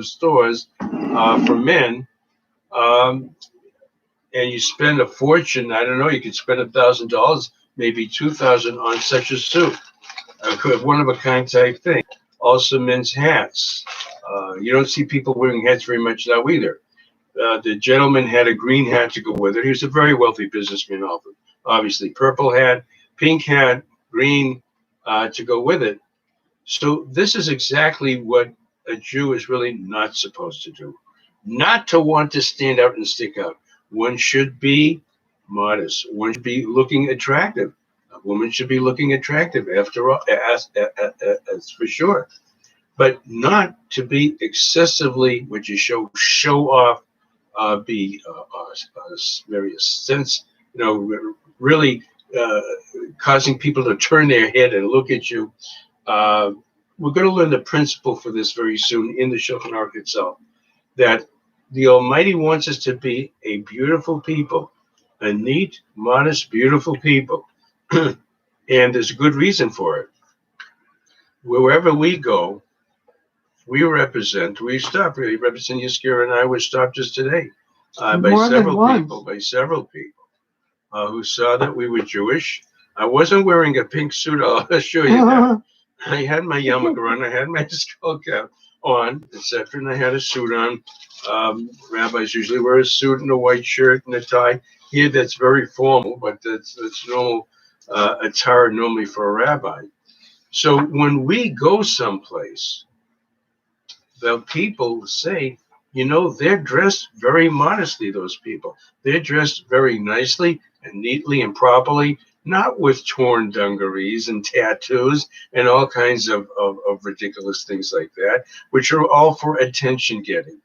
stores for men, and you spend a fortune. I don't know. You could spend $1,000, maybe $2,000 on such a suit, a one of a kind type thing. Also, men's hats. You don't see people wearing hats very much now either. The gentleman had a green hat to go with it. He was a very wealthy businessman, obviously. Purple hat, pink hat, green to go with it. So this is exactly what a Jew is really not supposed to do. Not to want to stand out and stick out. One should be modest. One should be looking attractive. A woman should be looking attractive, after all, as for sure. But not to be excessively, what you show off, be very sense, really causing people to turn their head and look at you. We're going to learn the principle for this very soon in the Shulchan Aruch itself, that the Almighty wants us to be a beautiful people, a neat, modest, beautiful people. And there's a good reason for it. Wherever we go, we represent Yiskir and I were stopped just today by several people who saw that we were Jewish. I wasn't wearing a pink suit, I'll assure you that. I had my yarmulke on, I had my skull cap on, etc., and I had a suit on. Rabbis usually wear a suit and a white shirt and a tie. Here, that's very formal, but that's normal attire normally for a rabbi. So when we go someplace, the people say, they're dressed very modestly, those people. They're dressed very nicely and neatly and properly, not with torn dungarees and tattoos and all kinds of ridiculous things like that, which are all for attention getting.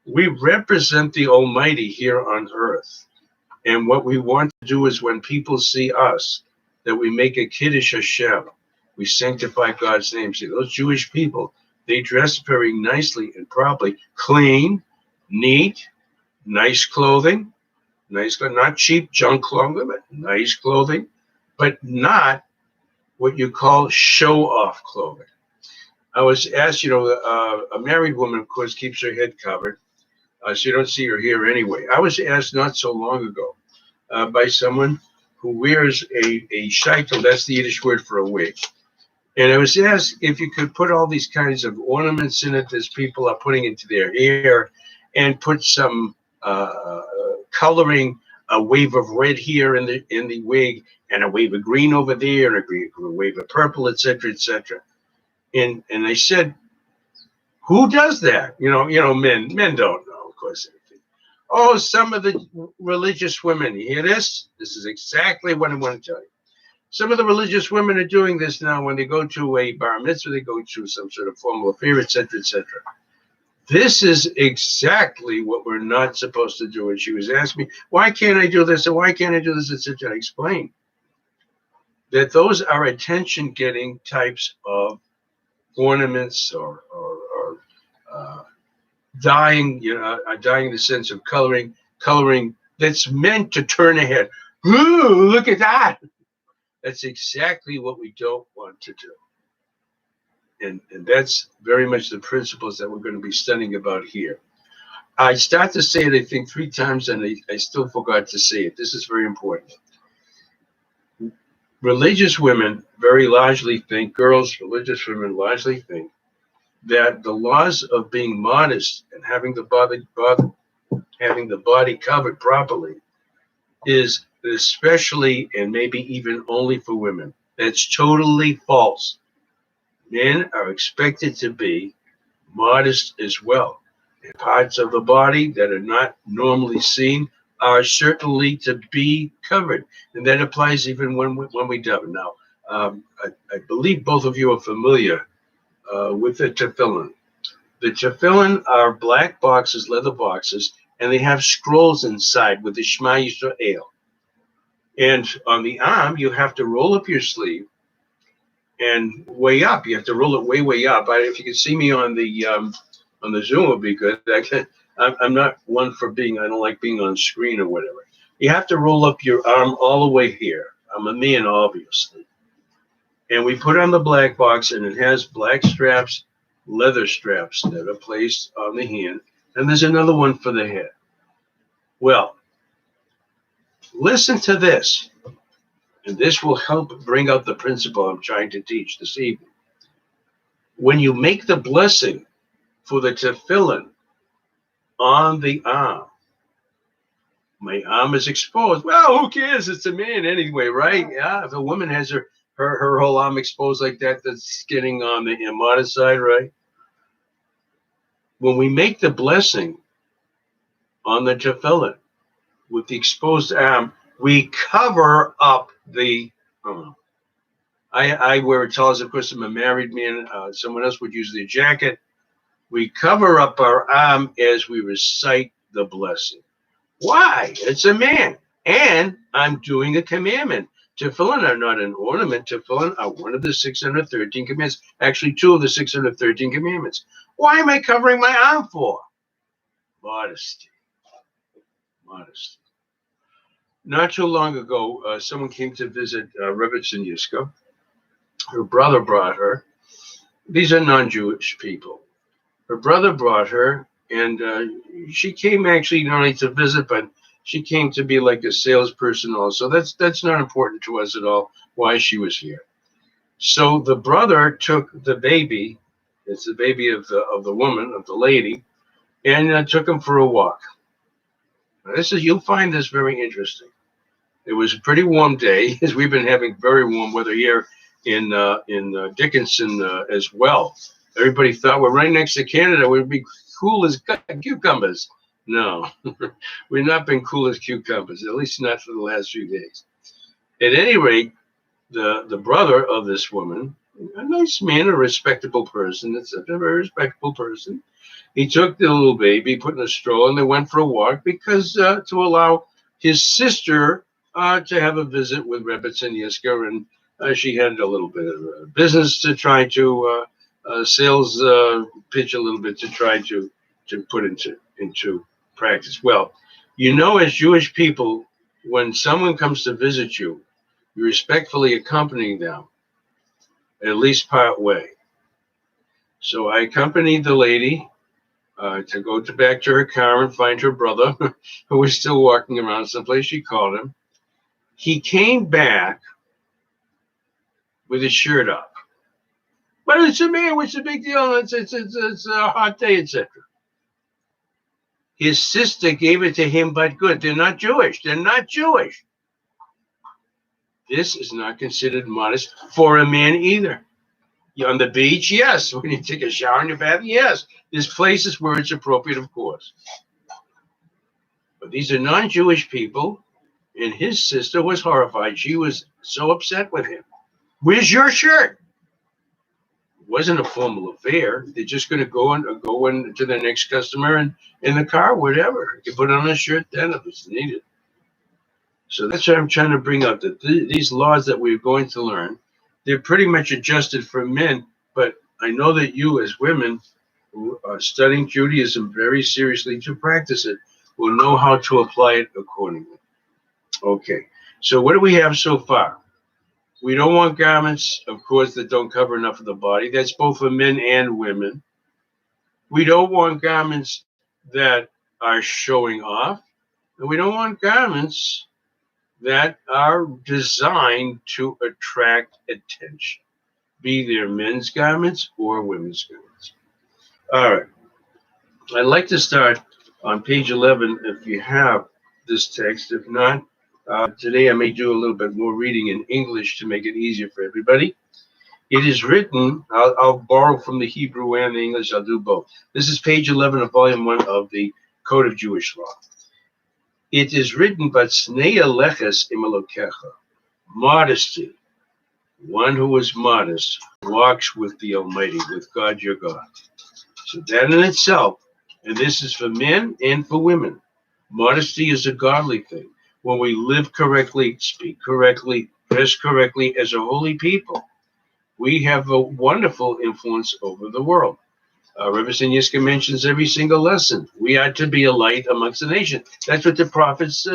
We represent the Almighty here on earth. And what we want to do is when people see us, that we make a Kiddush Hashem. We sanctify God's name. See, those Jewish people, they dress very nicely and properly, clean, neat, nice clothing, not cheap junk clothing, but nice clothing, but not what you call show-off clothing. I was asked, a married woman, of course, keeps her head covered, so you don't see her hair anyway. I was asked not so long ago by someone who wears a sheitel, that's the Yiddish word for a wig. And I was asked if you could put all these kinds of ornaments in it as people are putting into their hair, and put some coloring, a wave of red here in the wig, and a wave of green over there, and a wave of purple, etc., etc. And I said, who does that? Men don't know, of course. Oh, some of the religious women. You hear this? This is exactly what I want to tell you. Some of the religious women are doing this now when they go to a bar mitzvah, they go to some sort of formal affair, etc., etc. This is exactly what we're not supposed to do. And she was asking me, why can't I do this? And why can't I do this? Etc. I explained that those are attention-getting types of ornaments or dyeing, dyeing in the sense of coloring that's meant to turn ahead. Ooh, look at that. That's exactly what we don't want to do. And that's very much the principles that we're going to be studying about here. I start to say it, I think, 3 times, and I still forgot to say it. This is very important. Religious women very largely think, religious women largely think, that the laws of being modest and having the body covered properly is especially and maybe even only for women. That's totally false. Men are expected to be modest as well. And parts of the body that are not normally seen are certainly to be covered. And that applies even when we daven. Now, I believe both of you are familiar with the tefillin. The tefillin are black boxes, leather boxes, and they have scrolls inside with the Shema Yisrael. And on the arm, you have to roll up your sleeve and way up. You have to roll it way up. If you can see me on the Zoom, it would be good. I'm not one for I don't like being on screen or whatever. You have to roll up your arm all the way here. I'm a man, obviously. And we put on the black box, and it has black straps leather straps that are placed on the hand, and there's another one for the head. Well, listen to this, and this will help bring out the principle I'm trying to teach this evening. When you make the blessing for the tefillin on the arm, my arm is exposed. Well, who cares? It's a man anyway, right? Yeah, if a woman has her whole arm exposed like that, that's getting on the immodest side, right? When we make the blessing on the tefillin with the exposed arm, we cover up the arm. I wear a towels, of course, I'm a married man. Someone else would use the jacket. We cover up our arm as we recite the blessing. Why? It's a man. And I'm doing a commandment. Tefillin are not an ornament. Tefillin are one of the 613 commandments. Actually, two of the 613 commandments. Why am I covering my arm for? Modesty. Modesty. Not too long ago, someone came to visit Rebbetzin Yiska. Her brother brought her. These are non-Jewish people. Her brother brought her, and she came actually not only to visit, but she came to be like a salesperson also. That's not important to us at all, why she was here. So the brother took the baby, it's the baby of the woman, of the lady, and took him for a walk. Now, you'll find this very interesting. It was a pretty warm day, as we've been having very warm weather here in Dickinson as well. Everybody thought we're right next to Canada. We'd be cool as cucumbers. No, we've not been cool as cucumbers, at least not for the last few days. At any rate, the brother of this woman, a nice man, a respectable person, it's a very respectable person. He took the little baby, put in a stroller, and they went for a walk because to allow his sister to have a visit with Rebbetzin Yiska, and she had a little bit of business to try to sales pitch a little bit to try to put into practice. Well, you know, as Jewish people, when someone comes to visit you, you respectfully accompany them, at least part way. So I accompanied the lady to go back to her car and find her brother, who was still walking around someplace. She called him. He came back with his shirt up. But it's a man. What's the big deal? It's a hot day, etc. His sister gave it to him, but good. They're not Jewish. They're not Jewish. This is not considered modest for a man either. You're on the beach, yes. When you take a shower in your bath, yes. There's places where it's appropriate, of course. But these are non-Jewish people, and his sister was horrified. She was so upset with him. Where's your shirt? It wasn't a formal affair. They're just going to go in to the next customer and in the car, whatever. You put on a shirt then if it's needed. So that's what I'm trying to bring up, that these laws that we're going to learn, they're pretty much adjusted for men, but I know that you as women who are studying Judaism very seriously to practice it will know how to apply it accordingly. Okay, so what do we have so far? We don't want garments, of course, that don't cover enough of the body. That's both for men and women. We don't want garments that are showing off, and we don't want garments that are designed to attract attention, be they men's garments or women's garments. All right. I'd like to start on page 11 if you have this text. If not, today I may do a little bit more reading in English to make it easier for everybody. It is written, I'll borrow from the Hebrew and the English, I'll do both. This is page 11 of volume 1 of the Code of Jewish Law. It is written, but Sneya leches imalokecha, modesty. One who is modest walks with the Almighty, with God your God. So that in itself, and this is for men and for women, modesty is a godly thing. When we live correctly, speak correctly, dress correctly as a holy people, we have a wonderful influence over the world. Rebbetzin Yiska mentions every single lesson. We are to be a light amongst the nation. That's what the prophets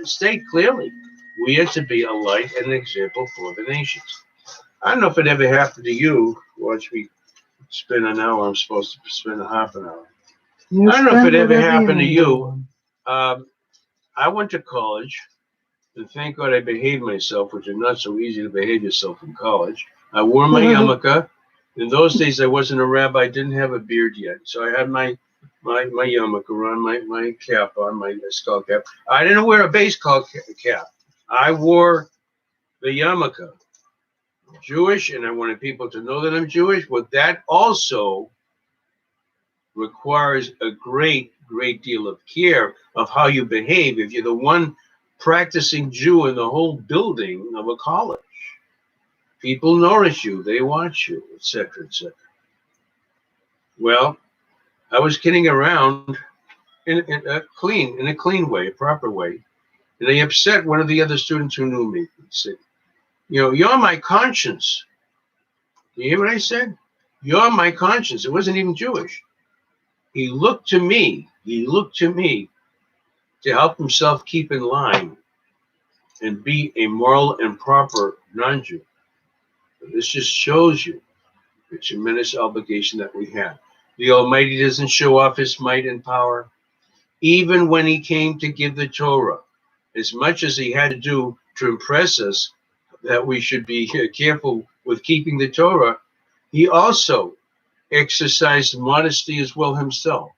state clearly. We are to be a light and an example for the nations. I don't know if it ever happened to you. Watch me spend an hour. I'm supposed to spend a half an hour. You I don't know if spend it ever whatever happened to need you. on. I went to college, and thank God I behaved myself, which is not so easy to behave yourself in college. I wore my yarmulke. In those days, I wasn't a rabbi. I didn't have a beard yet, so I had my yarmulke on, my cap on, my skull cap. I didn't wear a baseball cap. I wore the yarmulke. I'm Jewish, and I wanted people to know that I'm Jewish. But that also requires a great deal of care of how you behave if you're the one practicing Jew in the whole building of a college. People notice you, they watch you, etc., etc. Well, I was kidding around in a clean way, a proper way, and I upset one of the other students who knew me. He said, you're my conscience. You hear what I said? You're my conscience. It wasn't even Jewish. He looked to me to help himself keep in line and be a moral and proper non-Jew. This just shows you the tremendous obligation that we have. The Almighty doesn't show off his might and power. Even when he came to give the Torah, as much as he had to do to impress us that we should be careful with keeping the Torah, he also exercised modesty as well himself.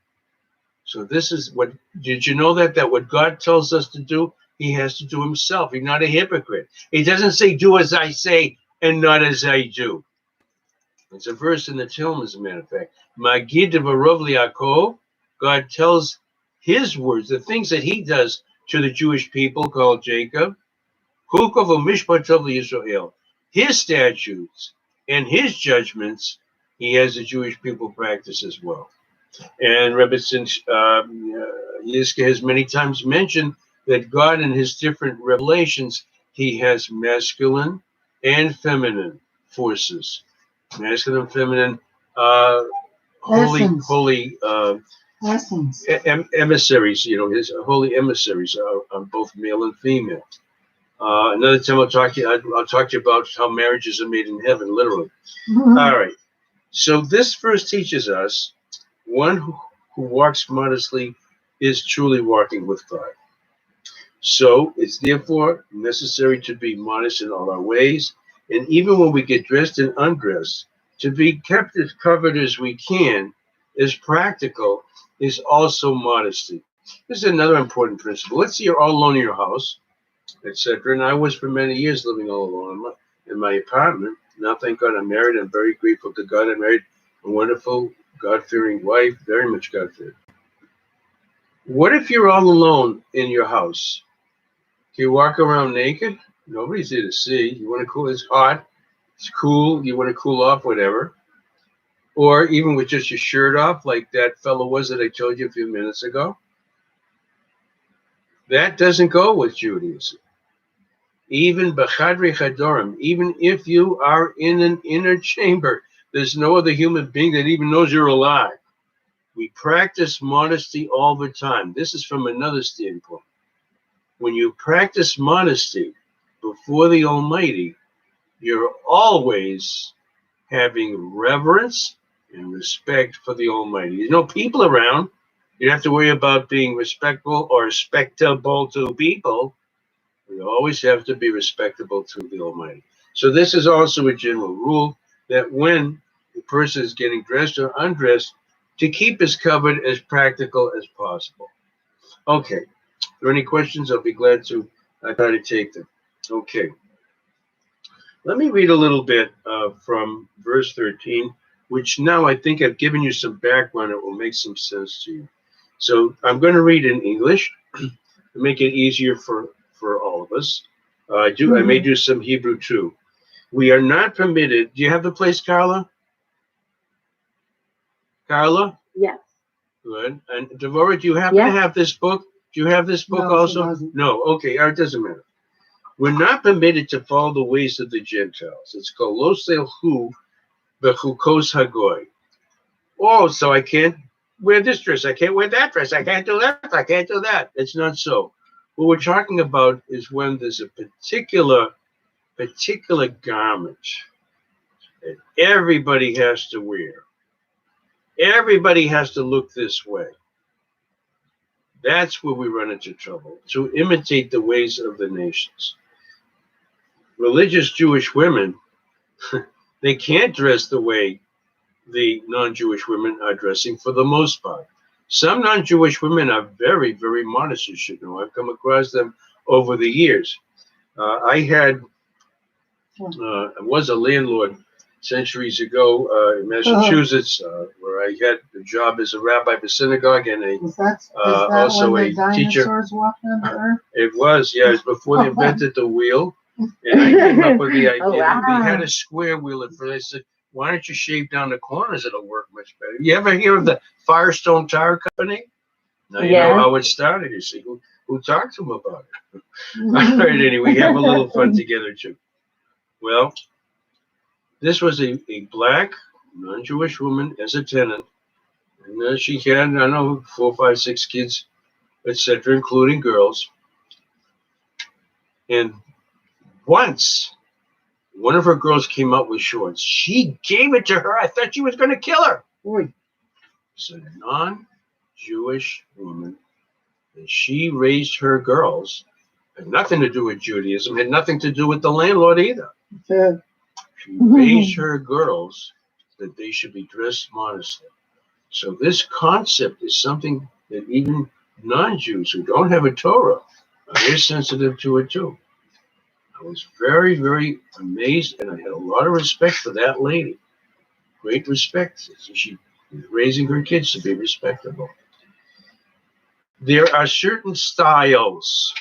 So this is what, did you know that what God tells us to do, he has to do himself. He's not a hypocrite. He doesn't say, do as I say and not as I do. It's a verse in the Tehillim, as a matter of fact. Magid v'rov li'Yaakov, God tells his words, the things that he does to the Jewish people called Jacob, Chukov u'mishpatov liYisrael, his statutes and his judgments, he has the Jewish people practice as well. And Rebbetzin Yiska has many times mentioned that God in his different revelations, he has masculine and feminine forces. Masculine, feminine, holy emissaries, his holy emissaries are both male and female. Another time I'll talk to you about how marriages are made in heaven, literally. Mm-hmm. All right. So this verse teaches us one who walks modestly is truly walking with God. So it's therefore necessary to be modest in all our ways. And even when we get dressed and undressed, to be kept as covered as we can, as practical, is also modesty. This is another important principle. Let's say you're all alone in your house, etc. And I was for many years living all alone in my apartment. Now, thank God, I'm married. I'm very grateful to God. I married a wonderful, God-fearing wife, very much God-fearing. What if you're all alone in your house? Can you walk around naked? Nobody's there to see. You want to cool, it's hot, it's cool, you want to cool off, whatever. Or even with just your shirt off, like that fellow was that I told you a few minutes ago. That doesn't go with Judaism. Even b'chadrei chadorim, even if you are in an inner chamber, there's no other human being that even knows you're alive. We practice modesty all the time. This is from another standpoint. When you practice modesty before the Almighty, you're always having reverence and respect for the Almighty. There's no people around. You don't have to worry about being respectful or respectable to people. You always have to be respectable to the Almighty. So this is also a general rule that when the person is getting dressed or undressed, to keep as covered as practical as possible. Okay. If there are any questions, I'll be glad to try to take them. Okay. Let me read a little bit from verse 13, which now I think I've given you some background. It will make some sense to you. So I'm going to read in English to make it easier for all of us. I may do some Hebrew too. We are not permitted. Do you have the place, Carla? Carla? Yes. Good. And Devorah, do you happen to have this book? Do you have this book also? No. Okay. It doesn't matter. We're not permitted to follow the ways of the Gentiles. It's called Lo Selhu Bechukos Hagoy. Oh, so I can't wear this dress. I can't wear that dress. I can't do that. I can't do that. It's not so. What we're talking about is when there's a particular garment that everybody has to wear. Everybody has to look this way. That's where we run into trouble, to imitate the ways of the nations. Religious Jewish women, they can't dress the way the non-Jewish women are dressing for the most part. Some non-Jewish women are very, very modest, you should know. I've come across them over the years. I was a landlord centuries ago in Massachusetts, where I had a job as a rabbi of a synagogue and also when a the teacher. dinosaurs walked on the earth? It was, yeah, it was before they invented the wheel. And I came up with the idea that we had a square wheel at first. I said, why don't you shave down the corners? It'll work much better. You ever hear of the Firestone Tire Company? Now you know how it started, you see. Who talked to them about it? All right, anyway, we have a little fun together, too. Well, this was a black, non-Jewish woman as a tenant. And she had, I don't know, 4, 5, 6 kids, etc., including girls. And once one of her girls came out with shorts, she gave it to her. I thought she was going to kill her. It's a non-Jewish woman, and she raised her girls. Had nothing to do with Judaism, had nothing to do with the landlord either. She raised her girls that they should be dressed modestly. So this concept is something that even non-Jews who don't have a Torah are very sensitive to it too. I was very, very amazed, and I had a lot of respect for that lady. Great respect. She was raising her kids to be respectable. There are certain styles.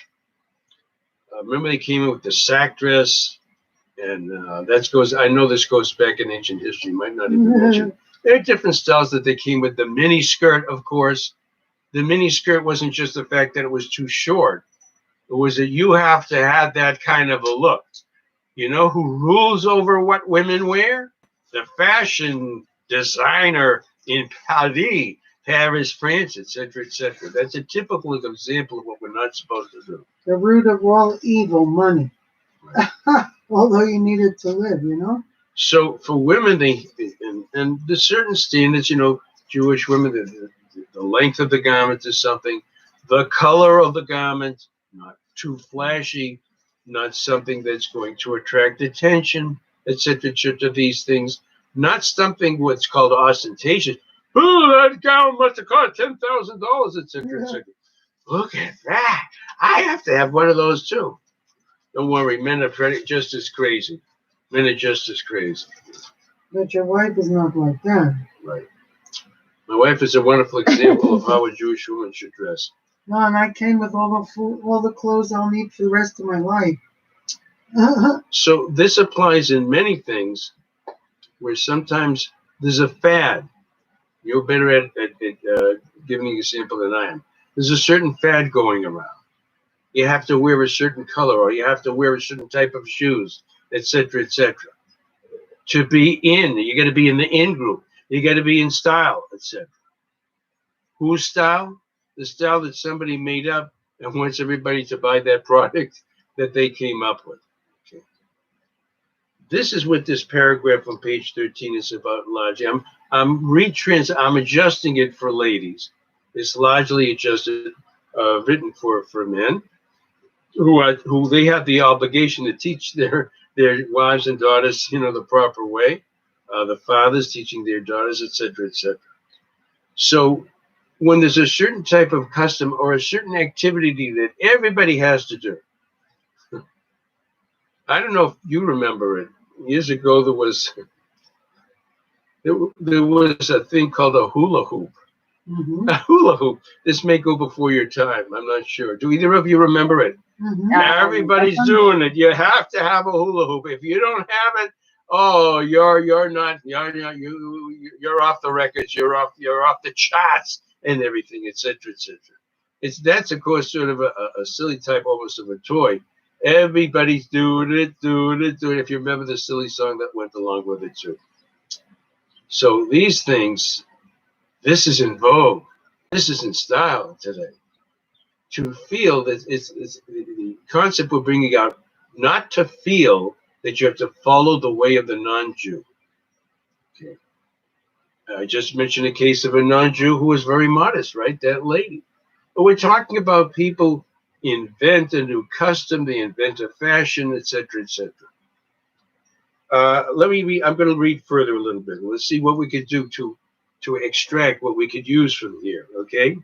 Remember they came in with the sack dress, and that goes. I know this goes back in ancient history. Might not even mention. There are different styles that they came with. The mini skirt, of course. The mini skirt wasn't just the fact that it was too short. It was that you have to have that kind of a look. You know who rules over what women wear? The fashion designer in Paris, France, etc., etc. That's a typical example of what we're not supposed to do. The root of all evil, money. Right. Although you need it to live, you know? So for women, and there's certain standards, you know, Jewish women, the length of the garment is something, the color of the garment, not too flashy, not something that's going to attract attention, etc., etc., these things, not something what's called ostentatious. Oh, that gown must have cost $10,000, etc., etc. Look at that. I have to have one of those too. Don't worry, men are just as crazy. Men are just as crazy. But your wife is not like that. Right. My wife is a wonderful example of how a Jewish woman should dress. No, and I came with all the food, all the clothes I'll need for the rest of my life. So this applies in many things where sometimes there's a fad. You're better at giving an example than I am. There's a certain fad going around. You have to wear a certain color, or you have to wear a certain type of shoes, etc., etc. To be in, you got to be in the in group. You got to be in style, etc. Whose style? The style that somebody made up and wants everybody to buy that product that they came up with. Okay. This is what this paragraph on page 13 is about largely. I'm adjusting it for ladies. It's largely adjusted, written for men who they have the obligation to teach their wives and daughters, you know, the proper way. The fathers teaching their daughters, etc., etc. So when there's a certain type of custom or a certain activity that everybody has to do, I don't know if you remember it. Years ago, there was a thing called a hula hoop. Mm-hmm. A hula hoop. This may go before your time. I'm not sure. Do either of you remember it? Mm-hmm. Everybody's doing it. You have to have a hula hoop. If you don't have it, oh, you're off the records. You're off the charts and everything, etc., etc. That's of course sort of a silly type, almost of a toy. Everybody's doing it. If you remember the silly song that went along with it too. So these things, this is in vogue. This is in style today. To feel that it's the concept we're bringing out, not to feel that you have to follow the way of the non-Jew. Okay. I just mentioned a case of a non-Jew who was very modest, right? That lady. But we're talking about people invent a new custom, they invent a fashion, etc., etc. Let me read. I'm going to read further a little bit. Let's see what we could do to extract what we could use from here. Okay.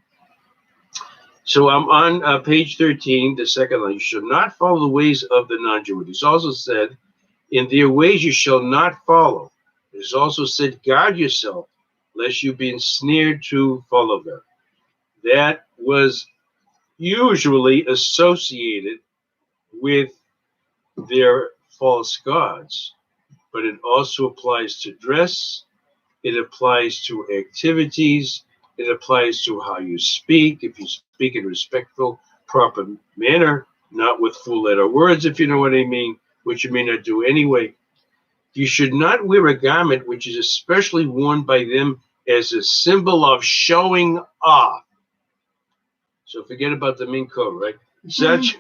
So I'm on page 13, the second line. You shall not follow the ways of the non-Jew. It is also said, in their ways you shall not follow. It is also said, guard yourself, lest you be ensnared to follow them. That was usually associated with their false gods, but it also applies to dress, it applies to activities, it applies to how you speak. If you speak in a respectful, proper manner, not with full letter words, if you know what I mean, which you may not do anyway. You should not wear a garment which is especially worn by them as a symbol of showing off. So forget about the mink coat, right? Such,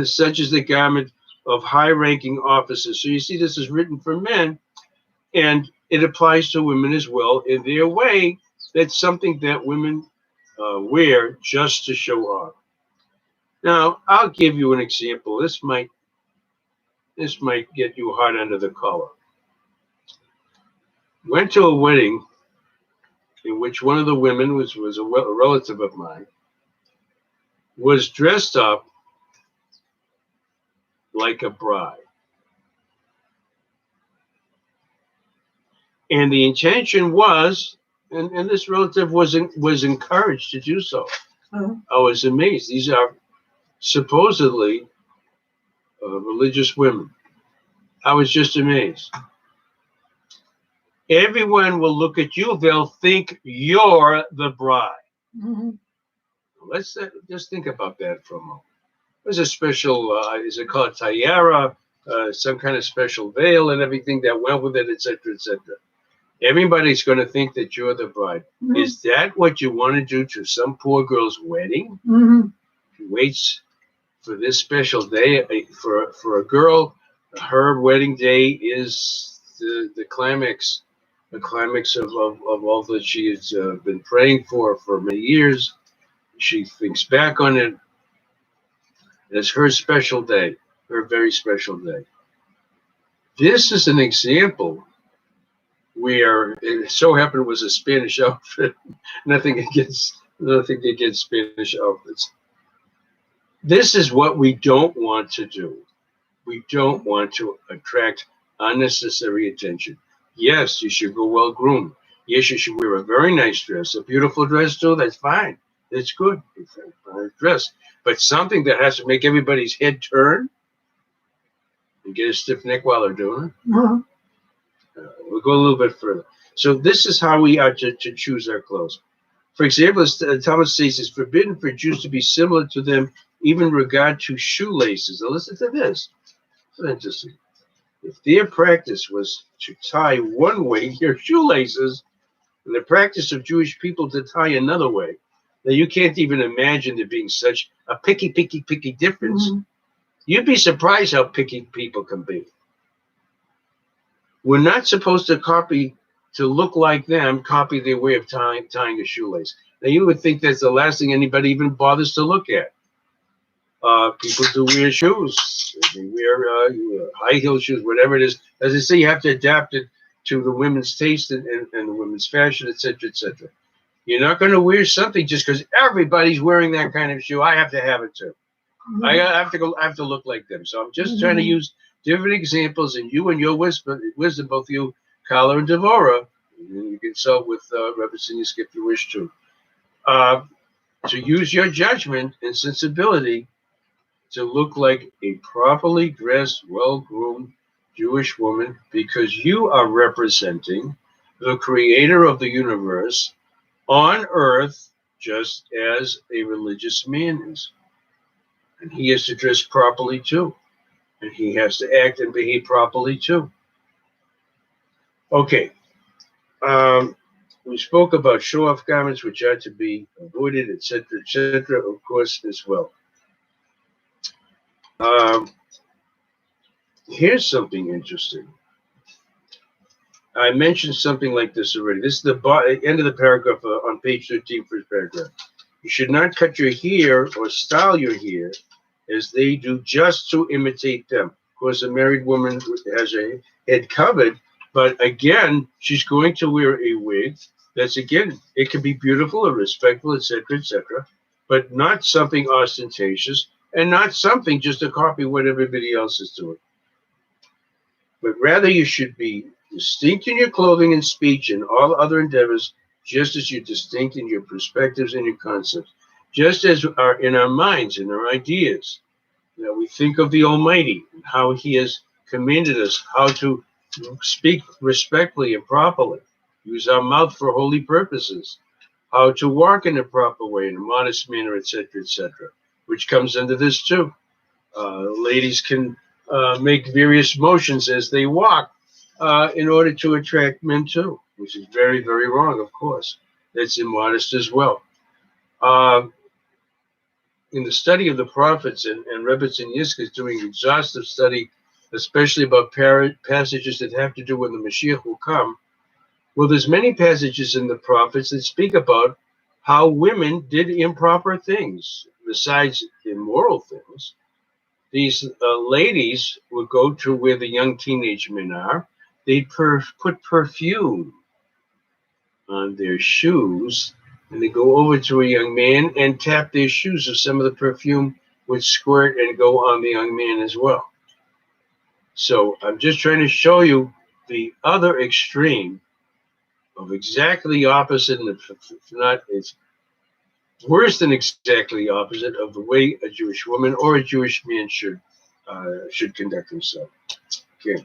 such is the garment of high-ranking officers. So you see, this is written for men, and it applies to women as well. In their way, that's something that women wear just to show off. Now, I'll give you an example. This might get you hot under the collar. Went to a wedding in which one of the women was a relative of mine, was dressed up like a bride. And the intention was, and this relative was encouraged to do so. Mhm. I was amazed. These are supposedly religious women. I was just amazed. Everyone will look at you. They'll think you're the bride. Mhm. Let's just think about that for a moment. There's a special, is it called tiara, some kind of special veil and everything that went with it, etc., etc. Everybody's going to think that you're the bride. Mhm. Is that what you want to do to some poor girl's wedding? Mhm. She waits for this special day. For a girl, her wedding day is the climax, of all that she has been praying for many years. She thinks back on it as her special day, her very special day. This is an example where it so happened it was a Spanish outfit. nothing against Spanish outfits. This is what we don't want to do. We don't want to attract unnecessary attention. Yes, you should go well groomed. Yes, you should wear a very nice dress, a beautiful dress too. That's fine. That's good. It's a dress, but something that has to make everybody's head turn and get a stiff neck while they're doing it. Mhm. We'll go a little bit further. So this is how we are to choose our clothes. For example, Talmud says it's forbidden for Jews to be similar to them, even in regard to shoelaces. Now listen to this. It's interesting. If their practice was to tie one way your shoelaces, and the practice of Jewish people to tie another way, then you can't even imagine there being such a picky difference. Mhm. You'd be surprised how picky people can be. We're not supposed to look like them, copy their way of tying a shoelace. Now, you would think that's the last thing anybody even bothers to look at. People do wear shoes. They wear high heel shoes, whatever it is. As I say, you have to adapt it to the women's taste and the women's fashion, etc., etc. You're not going to wear something just because everybody's wearing that kind of shoe. I have to have it too. Mhm. I have to look like them. So I'm just trying to use different examples, and you and your wisdom, both you, Carla and Devora, and you can consult with Rebbe Senior if you wish to use your judgment and sensibility to look like a properly dressed, well-groomed Jewish woman, because you are representing the creator of the universe on earth, just as a religious man is. And he has to dress properly too. And he has to act and behave properly too. Okay. We spoke about show-off garments, which are to be avoided, etc., of course, as well. Here's something interesting. I mentioned something like this already. This is the end of the paragraph on page 13, first paragraph. You should not cut your hair or style your hair as they do just to imitate them. Of course, a married woman has her head covered, but again, she's going to wear a wig. That's again, it can be beautiful or respectful, etc., but not something ostentatious and not something just to copy what everybody else is doing. But rather, you should be distinct in your clothing and speech and all other endeavors, just as you're distinct in your perspectives and your concepts, just as are in our minds and our ideas. That we think of the Almighty and how He has commanded us how to speak respectfully and properly, use our mouth for holy purposes, how to walk in a proper way, in a modest manner, etc., which comes under this too. Ladies can make various motions as they walk in order to attract men too, which is very, very wrong, of course. That's immodest as well. In the study of the prophets, and Rebbetzin Yiska is doing exhaustive study, especially about passages that have to do when the Mashiach will come. Well, there's many passages in the prophets that speak about how women did improper things, besides immoral things. These ladies would go to where the young teenage men are. They'd put perfume on their shoes, and they go over to a young man and tap their shoes, so some of the perfume would squirt and go on the young man as well. So I'm just trying to show you the other extreme of exactly opposite, and if not, it's worse than exactly opposite of the way a Jewish woman or a Jewish man should conduct himself. Okay.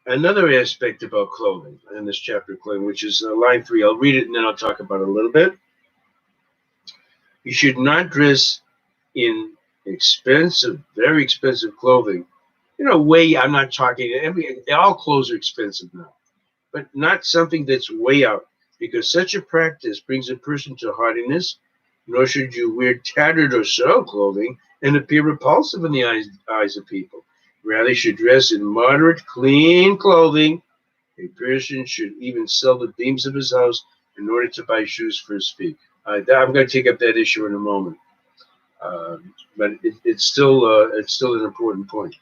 Another aspect about clothing in this chapter of clothing, which is line 3. I'll read it and then I'll talk about it a little bit. You should not dress in expensive, very expensive clothing. I'm not talking, all clothes are expensive now, but not something that's way out, because such a practice brings a person to haughtiness, nor should you wear tattered or soiled clothing and appear repulsive in the eyes of people. Rather, you should dress in moderate, clean clothing. A person should even sell the beams of his house in order to buy shoes for his feet. I'm going to take up that issue in a moment, but it's still an important point.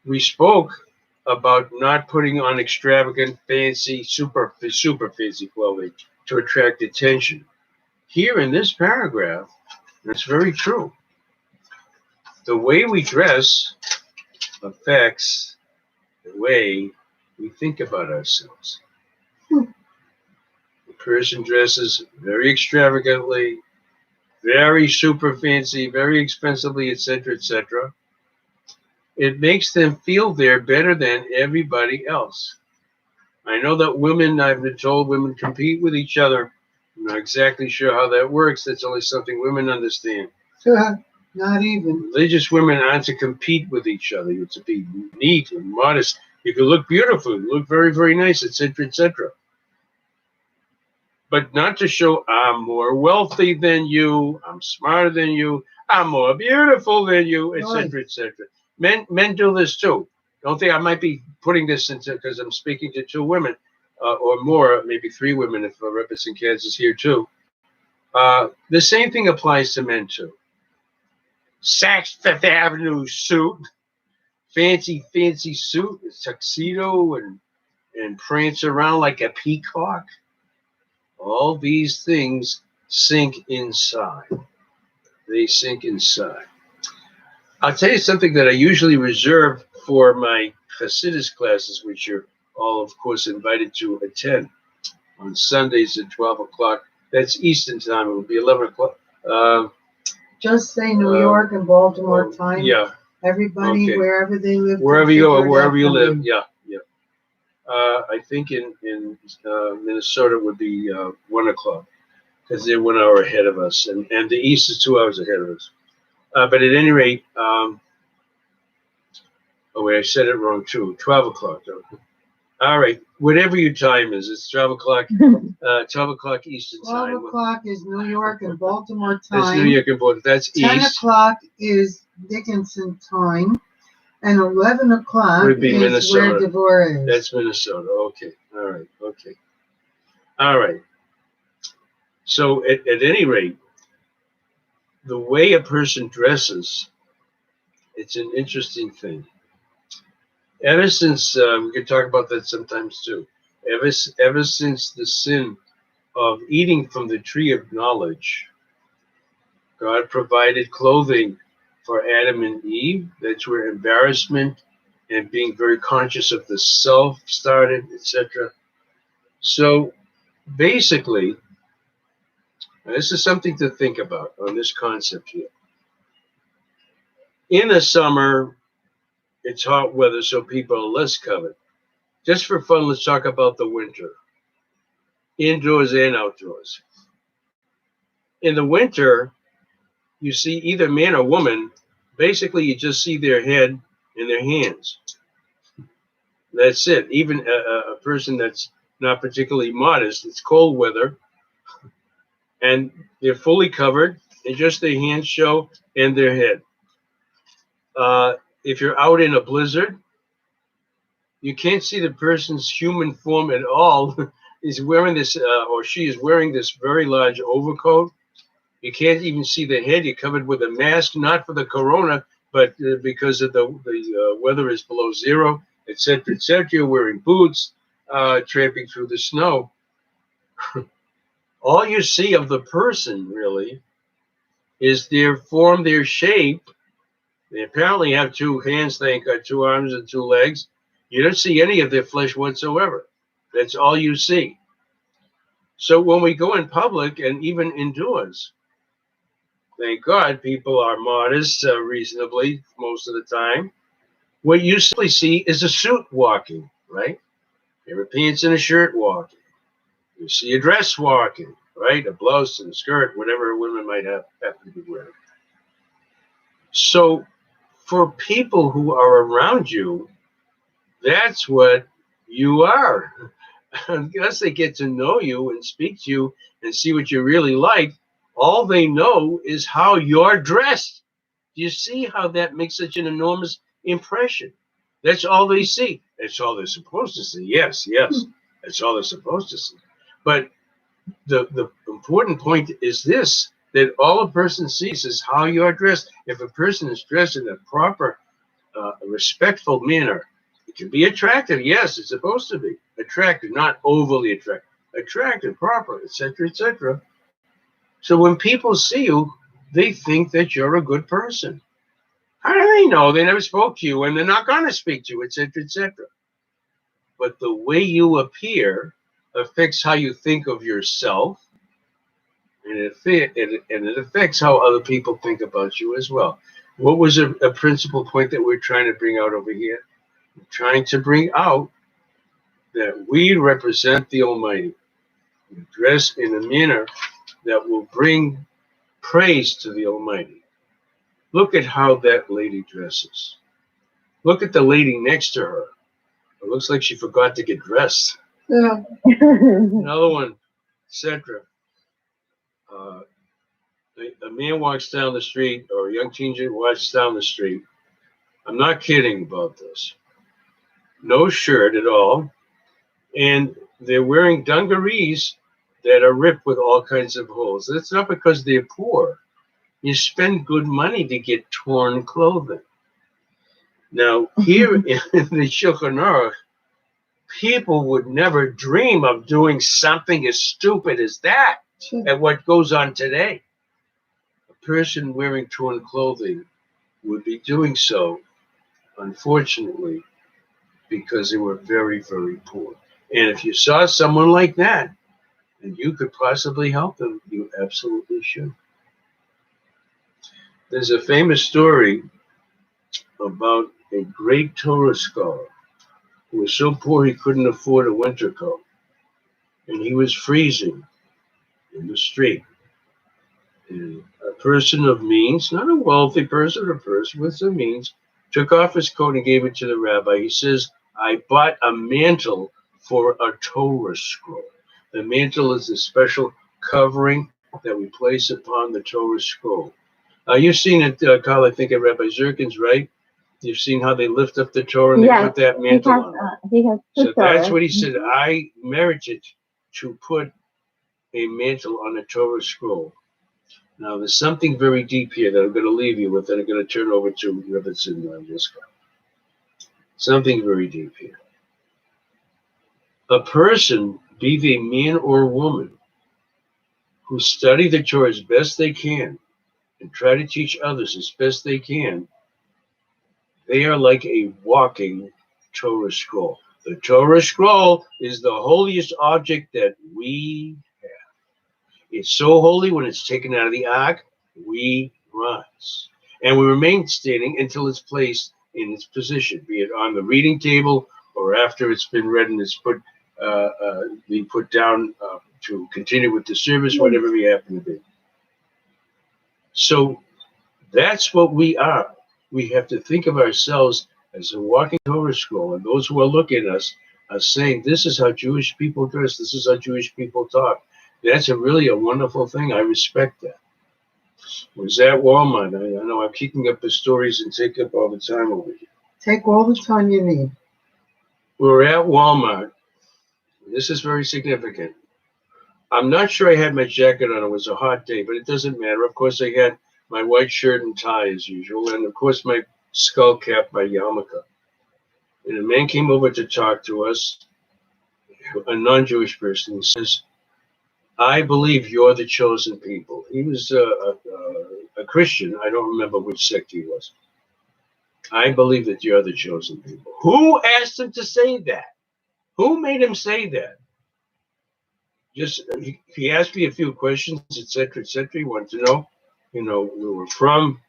We spoke about not putting on extravagant, fancy, super fancy clothing to attract attention. Here in this paragraph, it's very true. The way we dress affects the way we think about ourselves. The person dresses very extravagantly, very super fancy, very expensively, etc. It makes them feel they're better than everybody else. I know that I've been told women compete with each other. I'm not exactly sure how that works. That's only something women understand. Not even. Religious women aren't to compete with each other. You're to be neat and modest. You can look beautiful, you look very, very nice, etc. But not to show I'm more wealthy than you, I'm smarter than you, I'm more beautiful than you, etc. Men do this too. Don't think I might be putting this into, because I'm speaking to 2 women or more, maybe 3 women if Rebbetzin Kansas is here too. The same thing applies to men too. Saks Fifth Avenue suit, fancy suit, tuxedo, and prance around like a peacock. All these things sink inside. They sink inside. I'll tell you something that I usually reserve for my Hasidus classes, which you're all, of course, invited to attend on Sundays at 12 o'clock. That's Eastern time. It will be 11 o'clock. Just say New York and Baltimore time. Yeah. Everybody, okay. Wherever they live. Wherever you go, wherever you live. Yeah. I think in Minnesota it would be 1 o'clock, because they're 1 hour ahead of us, and the East is 2 hours ahead of us. But at any rate, I said it wrong too. 12 o'clock. All right, whatever your time is, it's 12 o'clock. 12 o'clock Eastern time. 12 o'clock is New York and Baltimore time. That's New York and Baltimore. That's 10 East. 10 o'clock is Dickinson time. And 11 o'clock Would it be is Minnesota? where Devorah is. That's Minnesota. Okay. All right. Okay. All right. So at any rate, the way a person dresses, it's an interesting thing. Ever since, we could talk about that sometimes too. Ever since the sin of eating from the tree of knowledge, God provided clothing for Adam and Eve. That's where embarrassment and being very conscious of the self started, etc. So basically, this is something to think about on this concept here. In the summer, it's hot weather, so people are less covered. Just for fun, let's talk about the winter, indoors and outdoors. In the winter, you see either man or woman, basically, you just see their head and their hands. That's it. Even a person that's not particularly modest, it's cold weather, and they're fully covered, and just their hands show and their head. If you're out in a blizzard, you can't see the person's human form at all. He's wearing this, or she is wearing this very large overcoat. You can't even see the head. You're covered with a mask, not for the corona, but because of the weather is below zero, etc., etc. You're wearing boots, tramping through the snow. All you see of the person really is their form, their shape. They apparently have two hands, thank God, two arms and two legs. You don't see any of their flesh whatsoever. That's all you see. So when we go in public and even indoors, thank God people are modest reasonably most of the time. What you simply see is a suit walking, right? Your pants and a shirt walking. You see a dress walking, right? A blouse and a skirt, whatever women might happen to be wearing. So for people who are around you, that's what you are. Unless they get to know you and speak to you and see what you really like, all they know is how you're dressed. Do you see how that makes such an enormous impression? That's all they see. That's all they're supposed to see. Yes, yes, that's all they're supposed to see. But the important point is this, that all a person sees is how you're dressed. If a person is dressed in a proper, respectful manner, it can be attractive. Yes, it's supposed to be attractive, not overly attractive. Attractive, proper, etc., etc. So when people see you, they think that you're a good person. How do they know? They never spoke to you, and they're not going to speak to you, etc., etc. But the way you appear affects how you think of yourself, and it affects how other people think about you as well. What was a principal point that we're trying to bring out over here? We're trying to bring out that we represent the Almighty. We dress in a manner that will bring praise to the Almighty. Look at how that lady dresses. Look at the lady next to her. It looks like she forgot to get dressed. Yeah. Another one, etc. A man walks down the street, or a young teenager walks down the street. I'm not kidding about this. No shirt at all. And they're wearing dungarees that are ripped with all kinds of holes. That's not because they're poor. You spend good money to get torn clothing. Now, here in the Shulchan Aruch, people would never dream of doing something as stupid as that at what goes on today. A person wearing torn clothing would be doing so, unfortunately, because they were very, very poor. And if you saw someone like that, and you could possibly help them, you absolutely should. There's a famous story about a great Torah scholar who was so poor he couldn't afford a winter coat. And he was freezing in the street. And a person of means, not a wealthy person, a person with some means, took off his coat and gave it to the rabbi. He says, I bought a mantle for a Torah scroll. The mantle is a special covering that we place upon the Torah scroll. You've seen it, Carl, I think, at Rabbi Zirkin's, right? You've seen how they lift up the Torah and they Yes, put that he mantle has on. he has two So that's Torahs. what he said. Mhm. I merited to put a mantle on a Torah scroll. Now, there's something very deep here that I'm going to leave you with, and I'm going to turn over to Rebbetzin Yiska. Something very deep here. A person, be they man or woman, who study the Torah as best they can and try to teach others as best they can, they are like a walking Torah scroll. The Torah scroll is the holiest object that we have. It's so holy when it's taken out of the ark, we rise. And we remain standing until it's placed in its position, be it on the reading table or after it's been read and it's being put down to continue with the service, whatever we happen to be. So that's what we are. We have to think of ourselves as a walking Torah scroll, and those who are looking at us are saying, this is how Jewish people dress, this is how Jewish people talk. That's really a wonderful thing. I respect that. Was at Walmart. I know I'm keeping up the stories and taking up all the time over here. Take all the time you need. We were at Walmart. This is very significant. I'm not sure I had my jacket on. It was a hot day, but it doesn't matter. Of course, I had my white shirt and tie as usual, and of course my skull cap, my yarmulke. And a man came over to talk to us, a non-Jewish person. He says, I believe you're the chosen people. He was a Christian. I don't remember which sect he was. I believe that you're the chosen people. Who asked him to say that? Who made him say that? Just he asked me a few questions, etc., etc. He wanted to know, where we were from,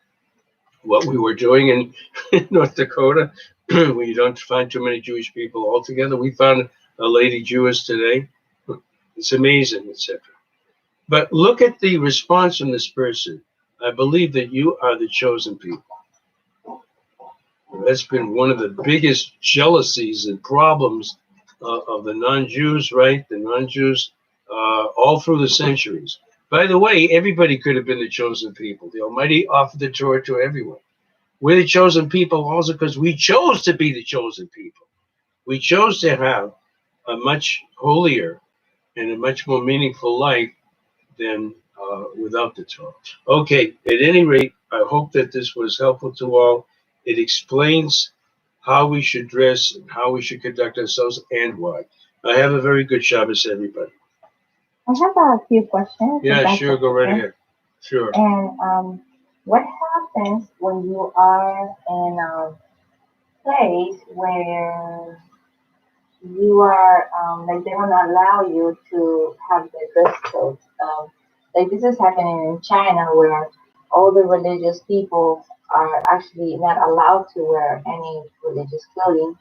what we were doing in North Dakota. We don't find too many Jewish people altogether. We found a lady Jewess today. It's amazing, etc. But look at the response from this person. I believe that you are the chosen people. That's been one of the biggest jealousies and problems of the non-Jews, right? The non-Jews all through the centuries. By the way, everybody could have been the chosen people. The Almighty offered the Torah to everyone. We're the chosen people also because we chose to be the chosen people. We chose to have a much holier and a much more meaningful life than without the Torah. Okay, at any rate, I hope that this was helpful to all. It explains how we should dress and how we should conduct ourselves and why. I have a very good Shabbos, everybody. I have a few questions. If Yeah, that's sure, go right okay. ahead. Sure. And what happens when you are in a place where you are like they don't allow you to have the dress code? Like this is happening in China where all the religious people are actually not allowed to wear any religious clothing,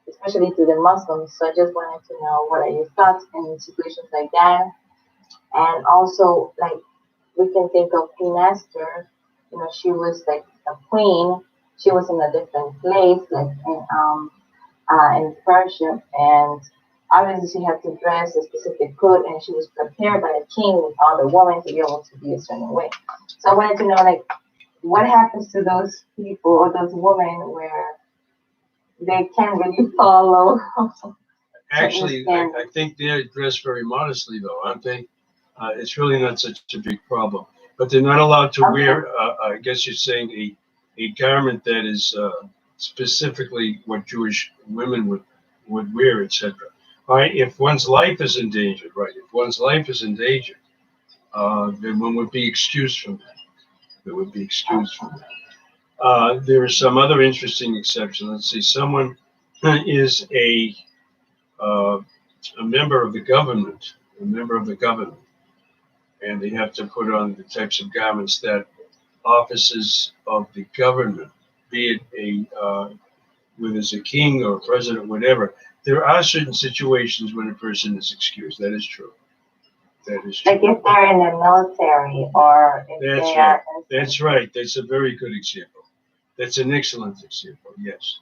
especially to the Muslims. So I just wanted to know what are your thoughts in situations like that, and also like we can think of Queen Esther. You know, she was like a queen. She was in a different place, like in Persia, and obviously she had to dress a specific code, and she was prepared by the king with all the women to be able to be a certain way. So I wanted to know, like, what happens to those people or those women where they can't really follow certain Actually, I standards? think they're dressed very modestly, though, aren't they? It's really not such a big problem. But they're not allowed to Okay. wear, I guess you're saying, a garment that is specifically what Jewish women would wear, etc. All right, if one's life is endangered, right? If one's life is endangered, then one would be excused from that. There would be excused from that. There are some other interesting exceptions. Let's see, someone is uh, a member of the government, and they have to put on the types of garments that offices of the government, be it whether it's a king or a president, whatever. There are certain situations when a person is excused. That is true. That is true. Like if they're in the military or if That's they right. are. That's right. That's a very good example. That's an excellent example. Yes,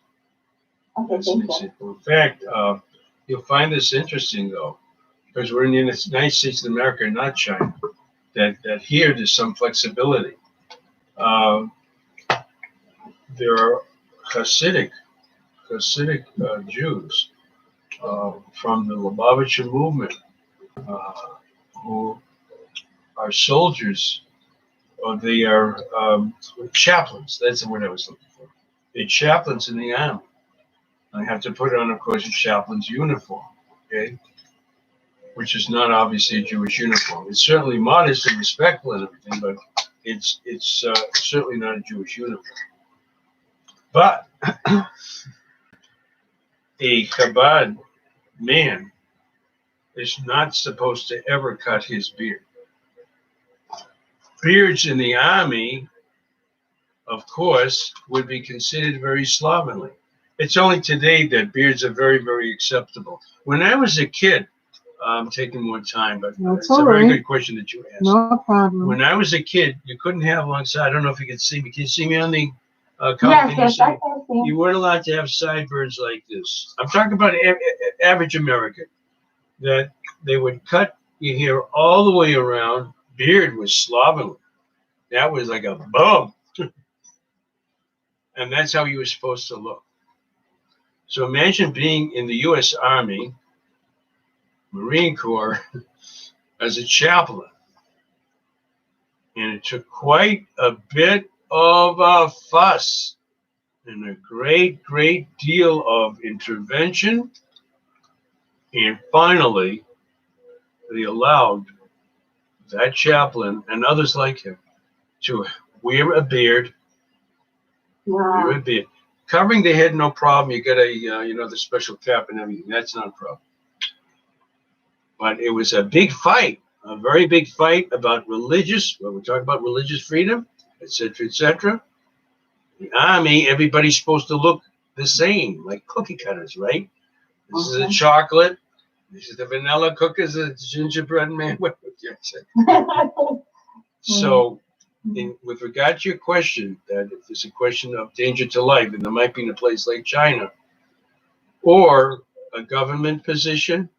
Okay, that's an thank you. example. In fact, you'll find this interesting though, because we're in the United States of America, not China. That here there's some flexibility. Uh, there are Hasidic Jews from the Lubavitcher movement who are soldiers, or they are chaplains. That's the word I was looking for. They're chaplains in the army. I have to put on, of course, a chaplain's uniform, okay? Which is not obviously a Jewish uniform. It's certainly modest and respectful and everything, but it's certainly not a Jewish uniform. But a Chabad man is not supposed to ever cut his beard. Beards in the army, of course, would be considered very slovenly. It's only today that beards are very, very acceptable. When I was a kid, I'm taking more time, but it's a very good question that you asked. No problem. When I was a kid, you couldn't have long sides. I don't know if you can see me. Can you see me on the Yes, I can see. You weren't allowed to have sideburns like this. I'm talking about average American. That they would cut your hair all the way around. Beard was slovenly. That was like a bum. And that's how you were supposed to look. So imagine being in the U.S. Army, Marine Corps, as a chaplain. And it took quite a bit of a fuss and a great, great deal of intervention. And finally, they allowed that chaplain and others like him to wear a beard. Wow. Wear a beard. Covering the head, no problem. You get a, the special cap and everything. That's not a problem. But it was a big fight, a very big fight about when we talk about religious freedom, etc., etc. The army, everybody's supposed to look the same, like cookie cutters, right? This is a chocolate. This is the vanilla cookies, the gingerbread man. So, with regard to your question, that if there's a question of danger to life, and there might be in a place like China, or a government position,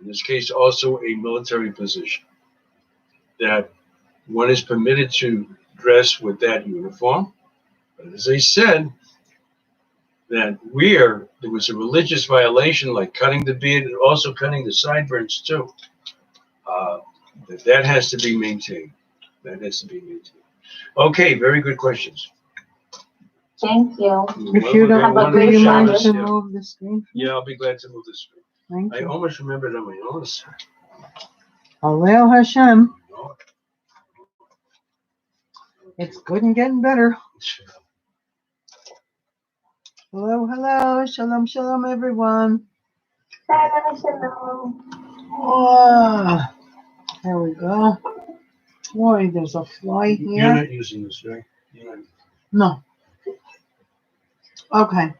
in this case also a military position, that one is permitted to dress with that uniform. But as I said, that there was a religious violation, like cutting the beard and also cutting the sideburns too, that has to be maintained. That has to be maintained. Okay, very good questions. Thank you. If you don't, Have a do great you mind Shabbos. to move the screen? Yeah, I'll be glad to move this screen. Thank I you. almost remembered on my own. Hallel Hashem. It's good and getting better. Hello, hello. Shalom, shalom, everyone. Shalom. Oh, there we go. Boy, there's a fly You're here. not using this, right? No. Okay.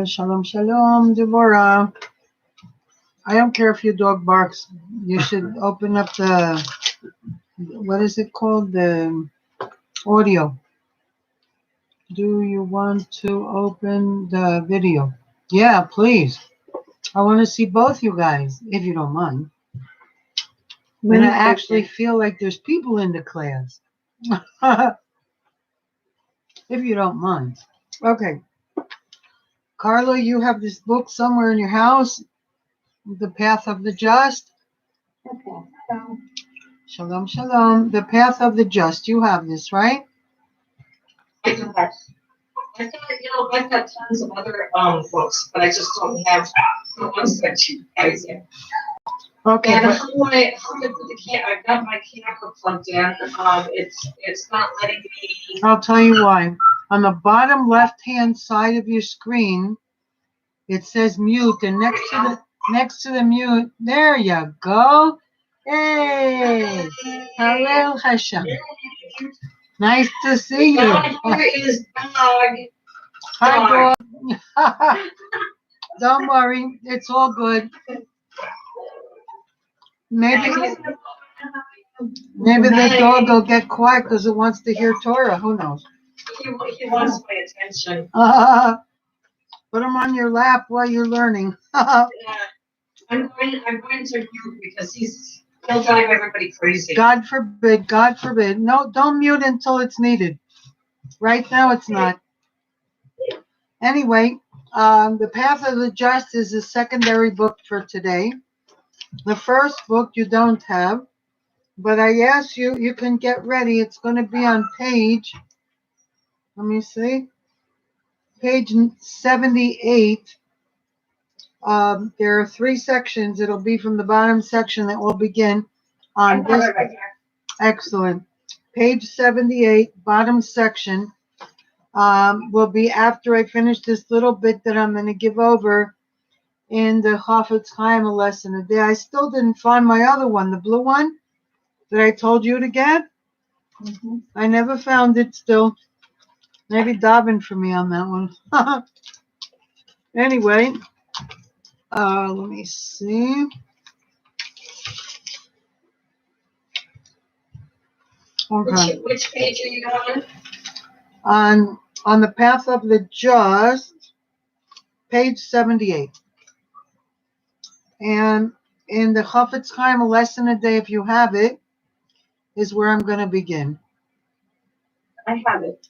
Shalom, shalom, Deborah. I don't care if your dog barks. You should open up the, what is it called? The audio. Do you want to open the video? Yeah, please. I want to see both you guys, if you don't mind. And I actually feel like there's people in the class. If you don't mind. Okay. Carla, you have this book somewhere in your house, The Path of the Just. Okay. Shalom, shalom. The Path of the Just. You have this, right? Yes. I've got tons of other books, but I just don't have the ones that you guys have. Okay. And But how do I put the I've got my camera plugged in. It's not letting me. I'll tell you why. On the bottom left-hand side of your screen, it says mute, and next to the mute, there you go. Hey, Hallel Hashem. Nice to see you. Here is dog. Hi, dog. Don't worry, it's all good. Maybe the dog will get quiet because it wants to hear Torah. Who knows? He wants my attention. Put him on your lap while you're learning. I'm going to mute because he'll drive everybody crazy. God forbid, God forbid. No, don't mute until it's needed. Right now it's not. Anyway, The Path of the Just is a secondary book for today. The first book you don't have, but I ask you, you can get ready. It's going to be on page, let me see, page 78. There are 3 sections. It'll be from the bottom section that will begin on this. Excellent. Page 78, bottom section, will be after I finish this little bit that I'm going to give over in the Chafetz Chaim lesson a day. I still didn't find my other one, the blue one that I told you to get. I never found it still. Maybe daven for me on that one. Anyway, let me see. Okay. Which page are you on? On the Path of the Just, page 78. And in the Chafetz Chaim lesson a day, if you have it, is where I'm going to begin. I have it.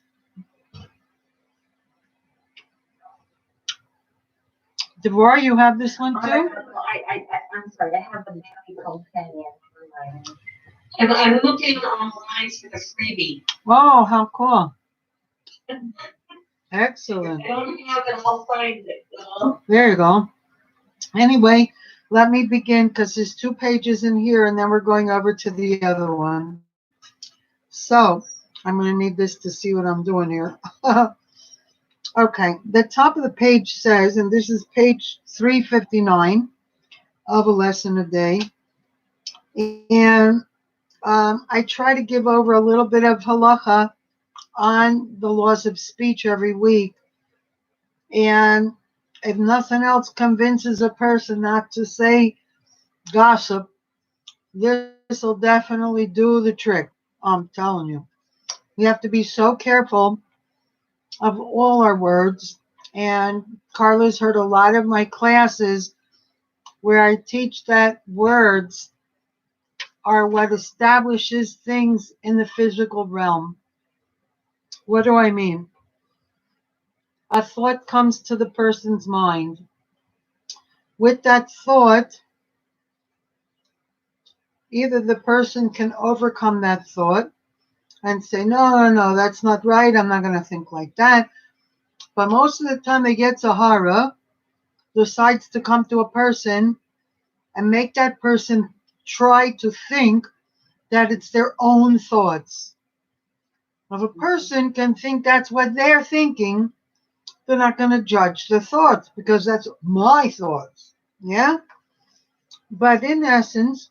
Devorah, you have this one too? I'm sorry, I have the Daily Companion. And I'm looking online for the freebie. Oh, how cool. Excellent. I don't have it, I'll find it. There you go. Anyway, let me begin because there's 2 pages in here and then we're going over to the other one. So I'm going to need this to see what I'm doing here. Okay, the top of the page says, and this is page 359 of a lesson a day, and I try to give over a little bit of Halachah on the laws of speech every week. And if nothing else convinces a person not to say gossip, this will definitely do the trick. I'm telling you. We have to be so careful of all our words. And Carla's heard a lot of my classes where I teach that words are what establishes things in the physical realm. What do I mean? A thought comes to the person's mind. With that thought, either the person can overcome that thought and say, no, that's not right. I'm not going to think like that. But most of the time they get Sahara, decides to come to a person and make that person try to think that it's their own thoughts. If a person can think that's what they're thinking, they're not going to judge the thoughts because that's my thoughts. Yeah? But in essence,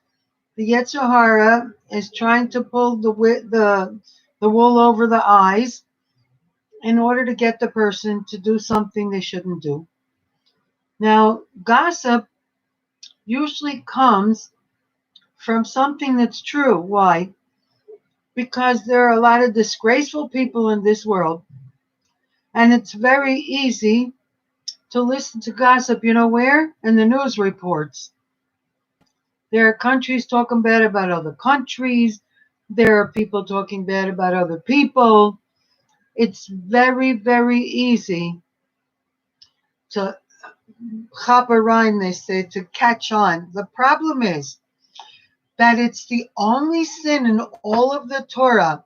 the Yetzer Hara is trying to pull the wool over the eyes in order to get the person to do something they shouldn't do. Now, gossip usually comes from something that's true. Why? Because there are a lot of disgraceful people in this world, and it's very easy to listen to gossip, you know where? In the news reports. There are countries talking bad about other countries. There are people talking bad about other people. It's very, very easy to hop around, they say, to catch on. The problem is that it's the only sin in all of the Torah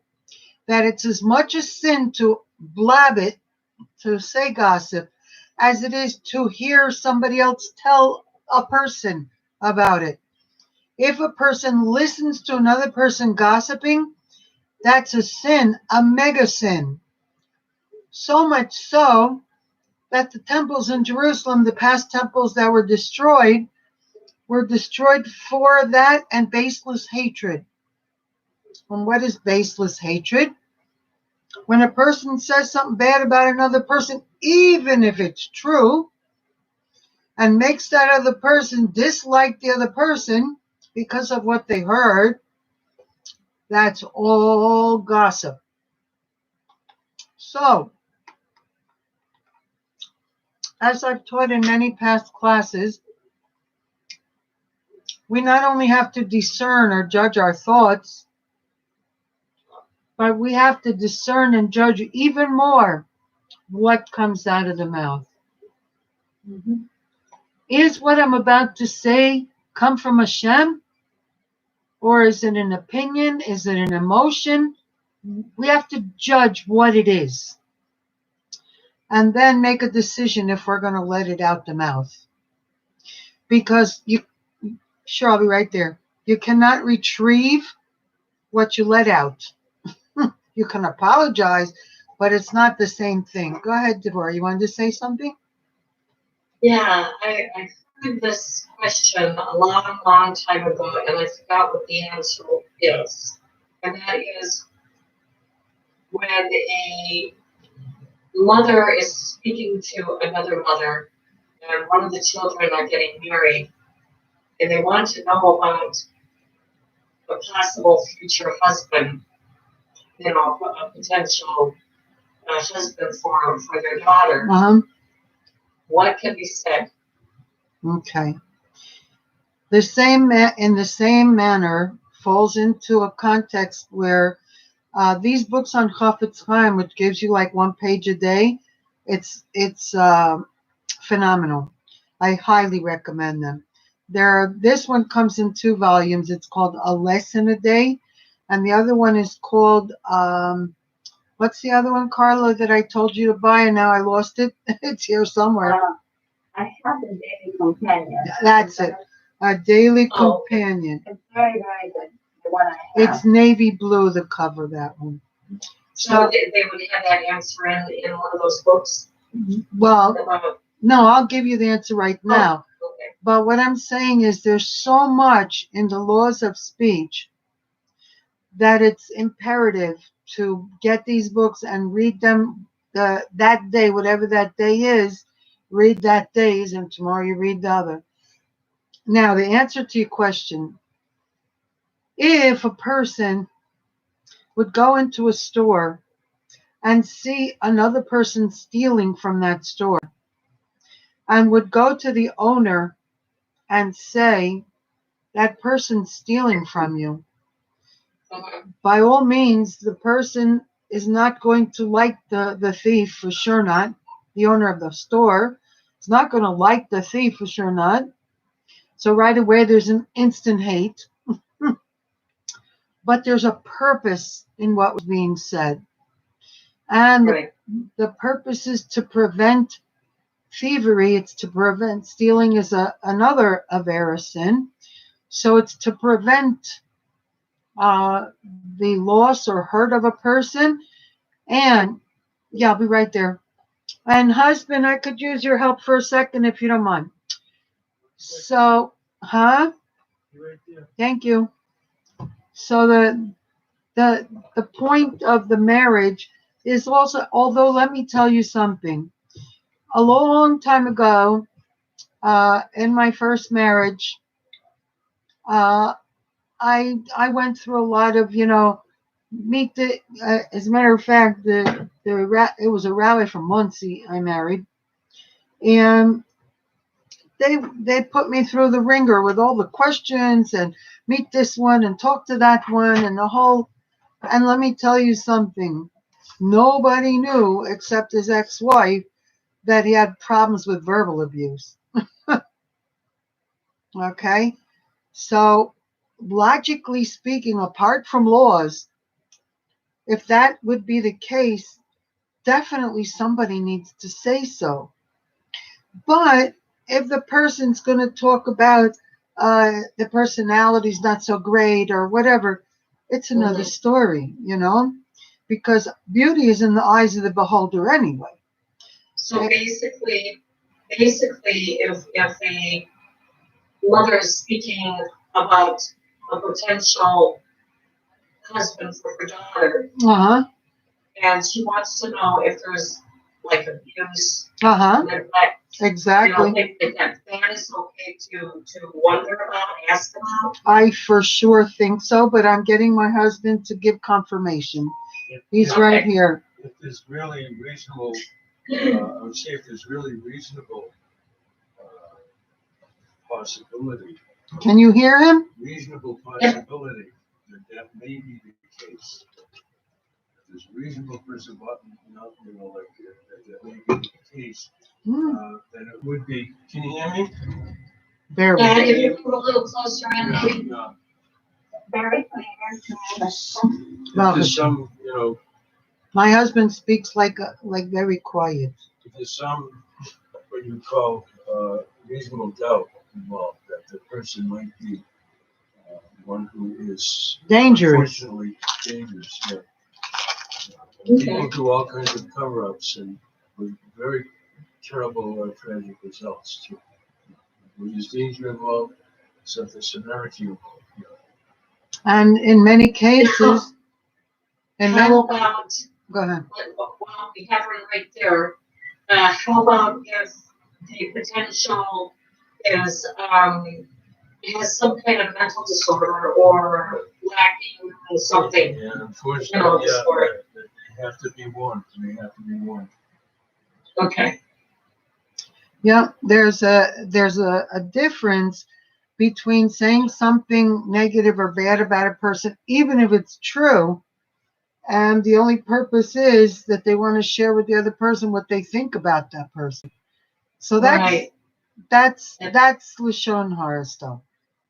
that it's as much a sin to blab it, to say gossip, as it is to hear somebody else tell a person about it. If a person listens to another person gossiping, that's a sin, a mega sin. So much so that the temples in Jerusalem, the past temples that were destroyed for that and baseless hatred. And what is baseless hatred? When a person says something bad about another person, even if it's true, and makes that other person dislike the other person because of what they heard, that's all gossip. So, as I've taught in many past classes, we not only have to discern or judge our thoughts, but we have to discern and judge even more what comes out of the mouth. Mhm. Is what I'm about to say come from Hashem? Or is it an opinion? Is it an emotion? We have to judge what it is. And then make a decision if we're going to let it out the mouth. Because sure, I'll be right there. You cannot retrieve what you let out. You can apologize, but it's not the same thing. Go ahead, Deborah. You wanted to say something? Yeah, I heard this question a long, long time ago, and I forgot what the answer is. And that is when a mother is speaking to another mother, and one of the children are getting married, and they want to know about a possible future husband, a potential husband for their daughter. What can be said? Okay. In the same manner falls into a context where these books on Chafetz Chaim, which gives you like 1 page a day, it's phenomenal. I highly recommend them. This one comes in 2 volumes. It's called A Lesson a Day, and the other one is called what's the other one, Carla, that I told you to buy and now I lost it? It's here somewhere. I have the Daily Companion. That's it. A Daily Companion. It's very, very good. The one I have. It's navy blue, the cover, that one. So they would have that answer in one of those books? Well, no, I'll give you the answer right now. Okay. But what I'm saying is there's so much in the laws of speech that it's imperative to get these books and read them that day, whatever that day is, read that days, and tomorrow you read the other. Now, the answer to your question, if a person would go into a store and see another person stealing from that store and would go to the owner and say, that person's stealing from you, by all means, the person is not going to like the thief, for sure not. The owner of the store is not going to like the thief, for sure not. So right away, there's an instant hate. But there's a purpose in what was being said. And the purpose is to prevent thievery. It's to prevent stealing is another avera sin. So it's to prevent the loss or hurt of a person. And yeah, I'll be right there. And husband, I could use your help for a second if you don't mind. So, Thank you. So the point of the marriage is also, although let me tell you something. A long time ago, in my first marriage, I went through a lot of, as a matter of fact, it was a rabbi from Muncie I married, and they put me through the ringer with all the questions and meet this one and talk to that one and the whole. And let me tell you something. Nobody knew except his ex-wife that he had problems with verbal abuse. Okay? So, logically speaking, apart from laws, if that would be the case, definitely somebody needs to say so. But if the person's going to talk about the personality's not so great or whatever, it's another story, because beauty is in the eyes of the beholder anyway. So basically, if a mother is speaking about a potential husband for her daughter, and she wants to know if there's like abuse, neglect, exactly. That is okay to wonder about, ask about. I for sure think so, but I'm getting my husband to give confirmation. He's right here. If there's really reasonable, I would say if there's really reasonable possibility. Can you hear him? Reasonable possibility that may be the case. there's a reasonable person, but not, like that may be the case, then it would be. Can you hear me? Barely. Yeah, if you come a little closer in, maybe. Yeah. Very clear. Well, There's some, my husband speaks like very quiet. if there's some what you call reasonable doubt involved that the person might be one who is Dangerous. unfortunately dangerous. Yeah. Okay. People do all kinds of cover-ups and with very terrible tragic results too. When there's danger involved, so the severity involved. And in many cases, How about, go ahead. well, we have it right there. How about if the potential is, has some kind of mental disorder or lacking in something? Yeah, unfortunately, they have to be warned. They have to be warned. Okay. Yeah, there's a difference between saying something negative or bad about a person, even if it's true, and the only purpose is that they want to share with the other person what they think about that person. So Right. that's Lashon Hara stuff.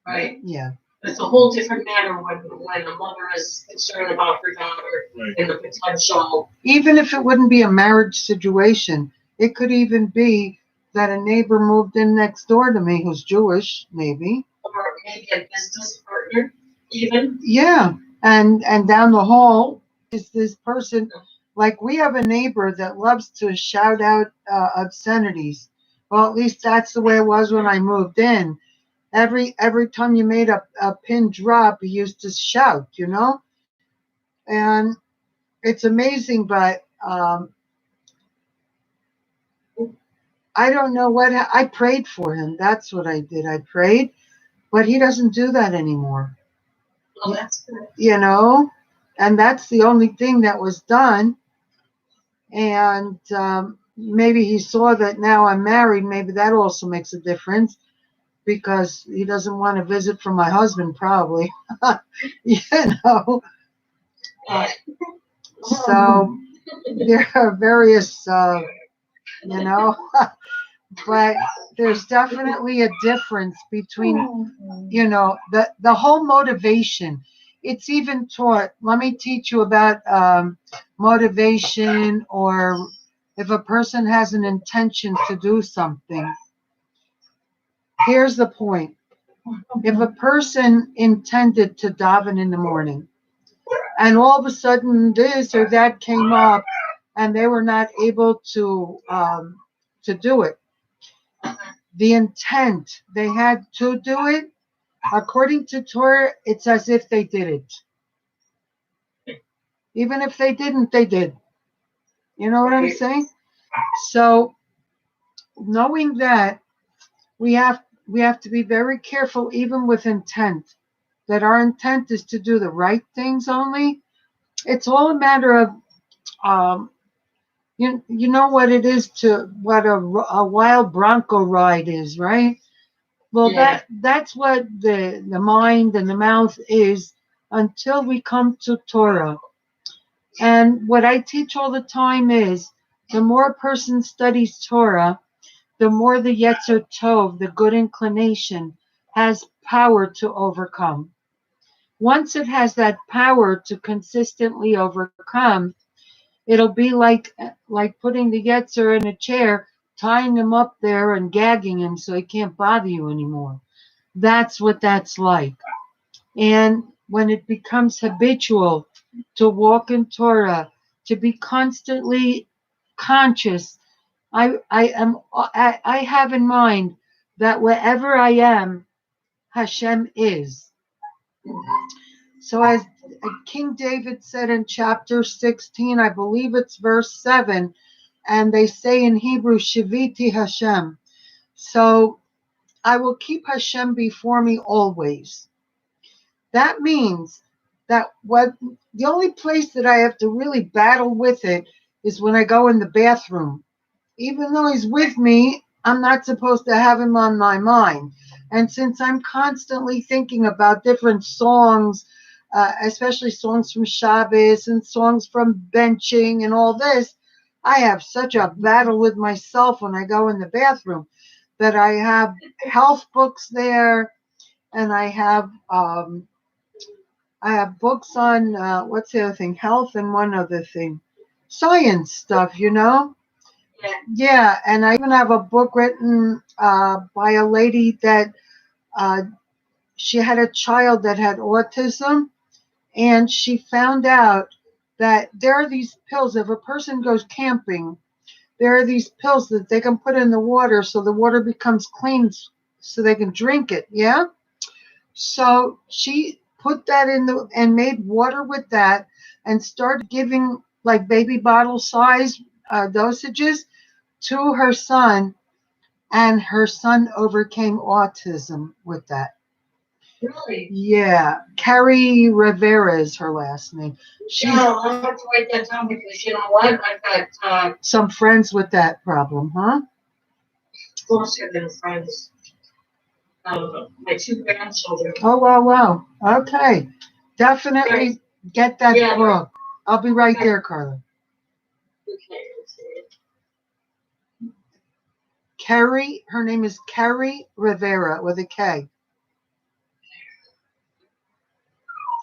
Right. Yeah. It's a whole different matter when a mother is concerned about her daughter and the potential. Even if it wouldn't be a marriage situation, it could even be that a neighbor moved in next door to me who's Jewish, maybe. Or maybe a business partner, even. Yeah, and down the hall is this person. Like, we have a neighbor that loves to shout out obscenities. Well, at least that's the way it was when I moved in. Every time you made a pin drop, he used to shout, and it's amazing, but I don't know what I prayed for him. That's what I did. I prayed, but he doesn't do that anymore. Well, that's good. And that's the only thing that was done. And maybe he saw that now I'm married. Maybe that also makes a difference, because he doesn't want to visit from my husband, probably. So there are various, but there's definitely a difference between, the whole motivation. It's even taught. Let me teach you about motivation, or if a person has an intention to do something. Here's the point. If a person intended to daven in the morning, and all of a sudden this or that came up, and they were not able to do it, the intent they had to do it, according to Torah, it's as if they did it. Even if they didn't, they did. You know what I'm saying? So, knowing that, we have to be very careful, even with intent, that our intent is to do the right things only. It's all a matter of, you know what it is what a wild bronco ride is, right? Well, Yeah. that's what the mind and the mouth is, until we come to Torah. And what I teach all the time is, the more a person studies Torah, the more the Yetzer Tov, the good inclination, has power to overcome. Once it has that power to consistently overcome, it'll be like putting the Yetzer in a chair, tying him up there and gagging him so he can't bother you anymore. That's what that's like. And when it becomes habitual to walk in Torah, to be constantly conscious, I have in mind that wherever I am, Hashem is. So as King David said in chapter 16, I believe it's verse 7, and they say in Hebrew, Shiviti Hashem. So I will keep Hashem before me always. That means that the only place that I have to really battle with it is when I go in the bathroom. Even though he's with me, I'm not supposed to have him on my mind. And since I'm constantly thinking about different songs, especially songs from Shabbos and songs from benching and all this. I have such a battle with myself when I go in the bathroom that I have health books there, and I have books on what's the other thing? Health and one other thing, science stuff. Yeah. Yeah, and I even have a book written by a lady that uh, she had a child that had autism, and she found out that there are these pills. If a person goes camping, there are these pills that they can put in the water so the water becomes clean so they can drink it. Yeah. So she put that in the and made water with that and started giving like baby bottle size dosages to her son, and her son overcame autism with that. Really? Yeah, Carrie Rivera is her last name. She's Yeah, I'll have to write that down because you know what? I've got some friends with that problem, huh? closer than friends. My two grandchildren. Oh, wow, wow. Okay. Definitely get that Yeah. book. I'll be right there, Carla. Okay, let's see. Carrie, her name is Carrie Rivera with a K.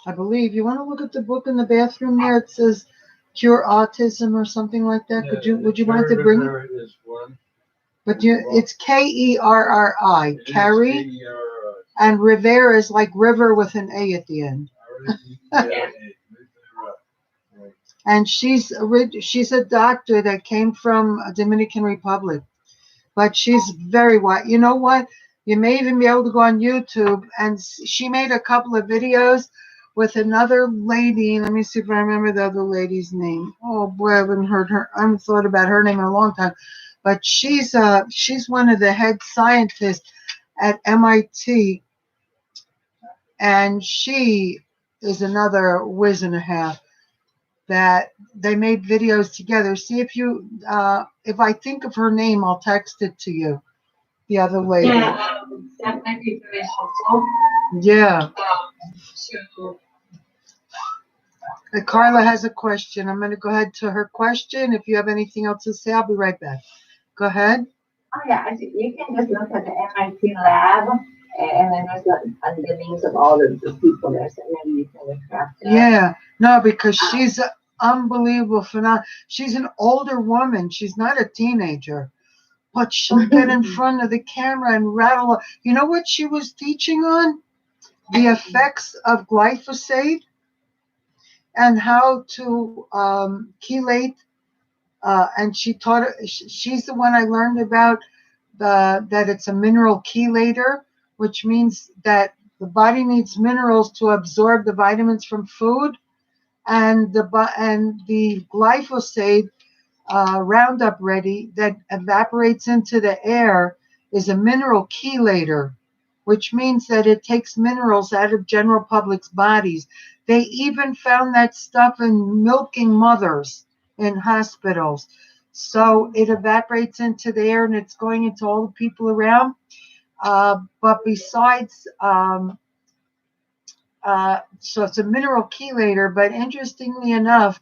I believe. You want to look at the book in the bathroom there? It says Cure Autism or something like that. Would you want to bring it? Is one. But it's Kerri. Carrie. K-E-R-R-I. And Rivera is like river with an A at the end. And she's a doctor that came from Dominican Republic, but she's very wide. You know what? You may even be able to go on YouTube, and she made a couple of videos with another lady. Let me see if I remember the other lady's name. Oh boy, I haven't thought about her name in a long time. But she's one of the head scientists at MIT, and she is another whiz and a half. That they made videos together. See if I think of her name, I'll text it to you. The other lady. Yeah, that might be very helpful. Yeah. To Carla has a question. I'm going to go ahead to her question. If you have anything else to say, I'll be right back. Go ahead. Oh yeah, I think you can just look at the MIT lab, and then there's the names of all the people there, so maybe you can retract that. Yeah. No, because she's an unbelievable phenomenon. She's an older woman. She's not a teenager. But she'll get in front of the camera and rattle. You know what she was teaching on? The effects of glyphosate and how to chelate. And she taught. She's the one I learned about that it's a mineral chelator, which means that the body needs minerals to absorb the vitamins from food, and the glyphosate Roundup Ready that evaporates into the air is a mineral chelator, which means that it takes minerals out of general public's bodies. They even found that stuff in milking mothers in hospitals. So it evaporates into the air and it's going into all the people around. But besides, so it's a mineral chelator, but interestingly enough,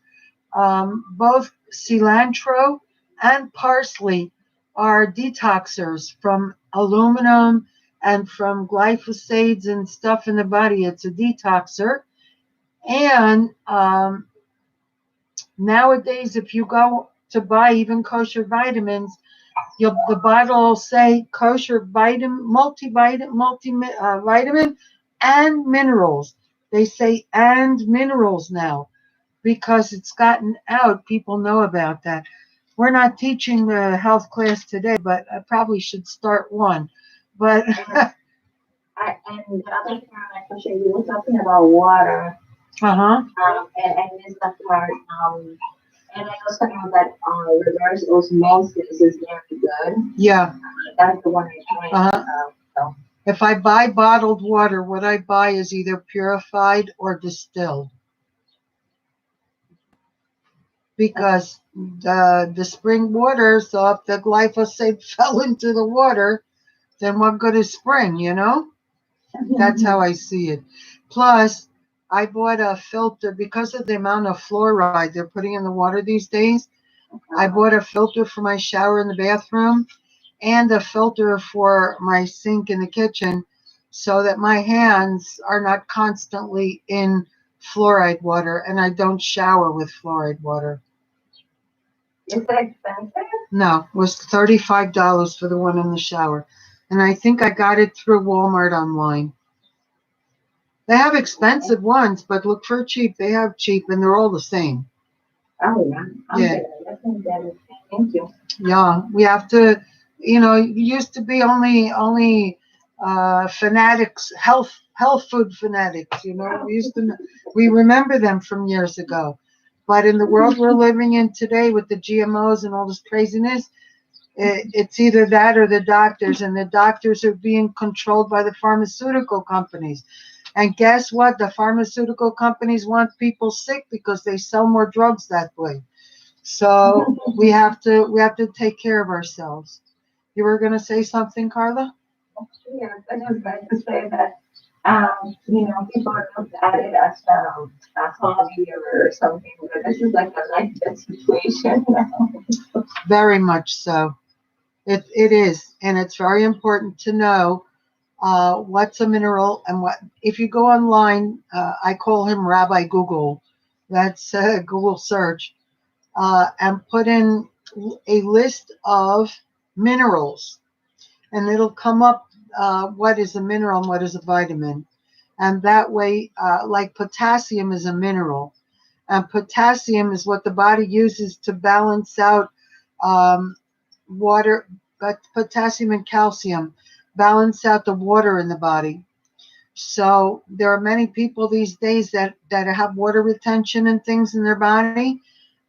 both cilantro and parsley are detoxers from aluminum and from glyphosate and stuff in the body. It's a detoxer. And nowadays, if you go to buy even kosher vitamins, the bottle will say kosher multivitamin and minerals. They say and minerals now, because it's gotten out. People know about that. We're not teaching the health class today, but I probably should start one. But and the other part of my question, you were talking about water, and this the part, and I was talking about that reverse osmosis is very good. Yeah. That's the one I joined. So. If I buy bottled water, what I buy is either purified or distilled. Because the spring water, so if the glyphosate fell into the water, then what good is spring, That's how I see it. Plus, I bought a filter because of the amount of fluoride they're putting in the water these days. I bought a filter for my shower in the bathroom and a filter for my sink in the kitchen so that my hands are not constantly in fluoride water and I don't shower with fluoride water. Is that expensive? No, it was $35 for the one in the shower. And I think I got it through Walmart online. They have expensive ones, but look for cheap. They have cheap and they're all the same. Oh, yeah. Yeah. Let me get it. Thank you. Yeah, we have to, it used to be only fanatics, health food fanatics, we remember them from years ago. But in the world we're living in today with the GMOs and all this craziness, it's either that or the doctors, and the doctors are being controlled by the pharmaceutical companies. And guess what? The pharmaceutical companies want people sick because they sell more drugs that way. So we have to take care of ourselves. You were going to say something, Carla? Yeah, I was going to say that, people look at it as a hobby or something, but this is like a life situation. Very much so. It is, and it's very important to know what's a mineral and what. If you go online, I call him Rabbi Google. That's Google search, and put in a list of minerals, and it'll come up what is a mineral and what is a vitamin. And that way, like potassium is a mineral, and potassium is what the body uses to balance out water, but potassium and calcium balance out the water in the body. So there are many people these days that have water retention and things in their body,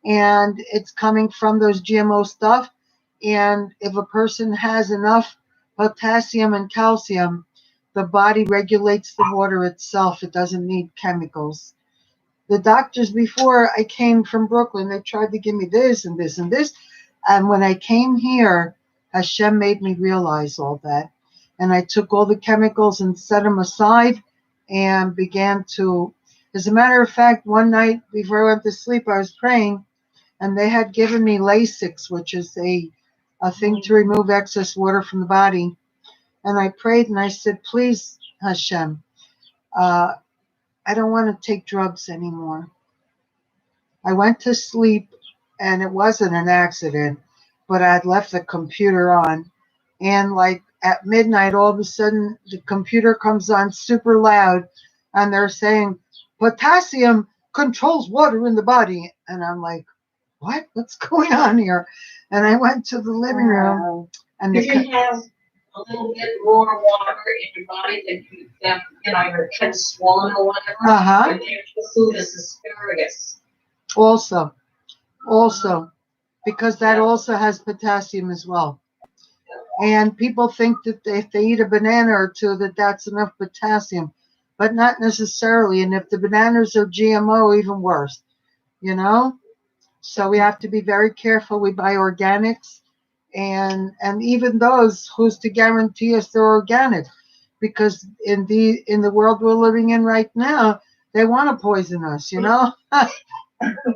and it's coming from those GMO stuff. And if a person has enough potassium and calcium, the body regulates the water itself. It doesn't need chemicals. The doctors before I came from Brooklyn, they tried to give me this and this and this. And when I came here, Hashem made me realize all that. And I took all the chemicals and set them aside and began to, as a matter of fact, one night before I went to sleep, I was praying, and they had given me Lasix, which is a thing to remove excess water from the body. And I prayed and I said, please, Hashem, I don't want to take drugs anymore. I went to sleep, and it wasn't an accident, but I had left the computer on. And like at midnight, all of a sudden, the computer comes on super loud, and they're saying, potassium controls water in the body. And I'm like, what? What's going on here? And I went to the living room, and If you have a little bit more water in your body than your head's swollen or whatever, your natural food is asparagus. Also, because that also has potassium as well. And people think that if they eat a banana or two, that's enough potassium, but not necessarily. And if the bananas are GMO, even worse, So we have to be very careful. We buy organics, and even those, who's to guarantee us they're organic? Because in the world we're living in right now, they want to poison us,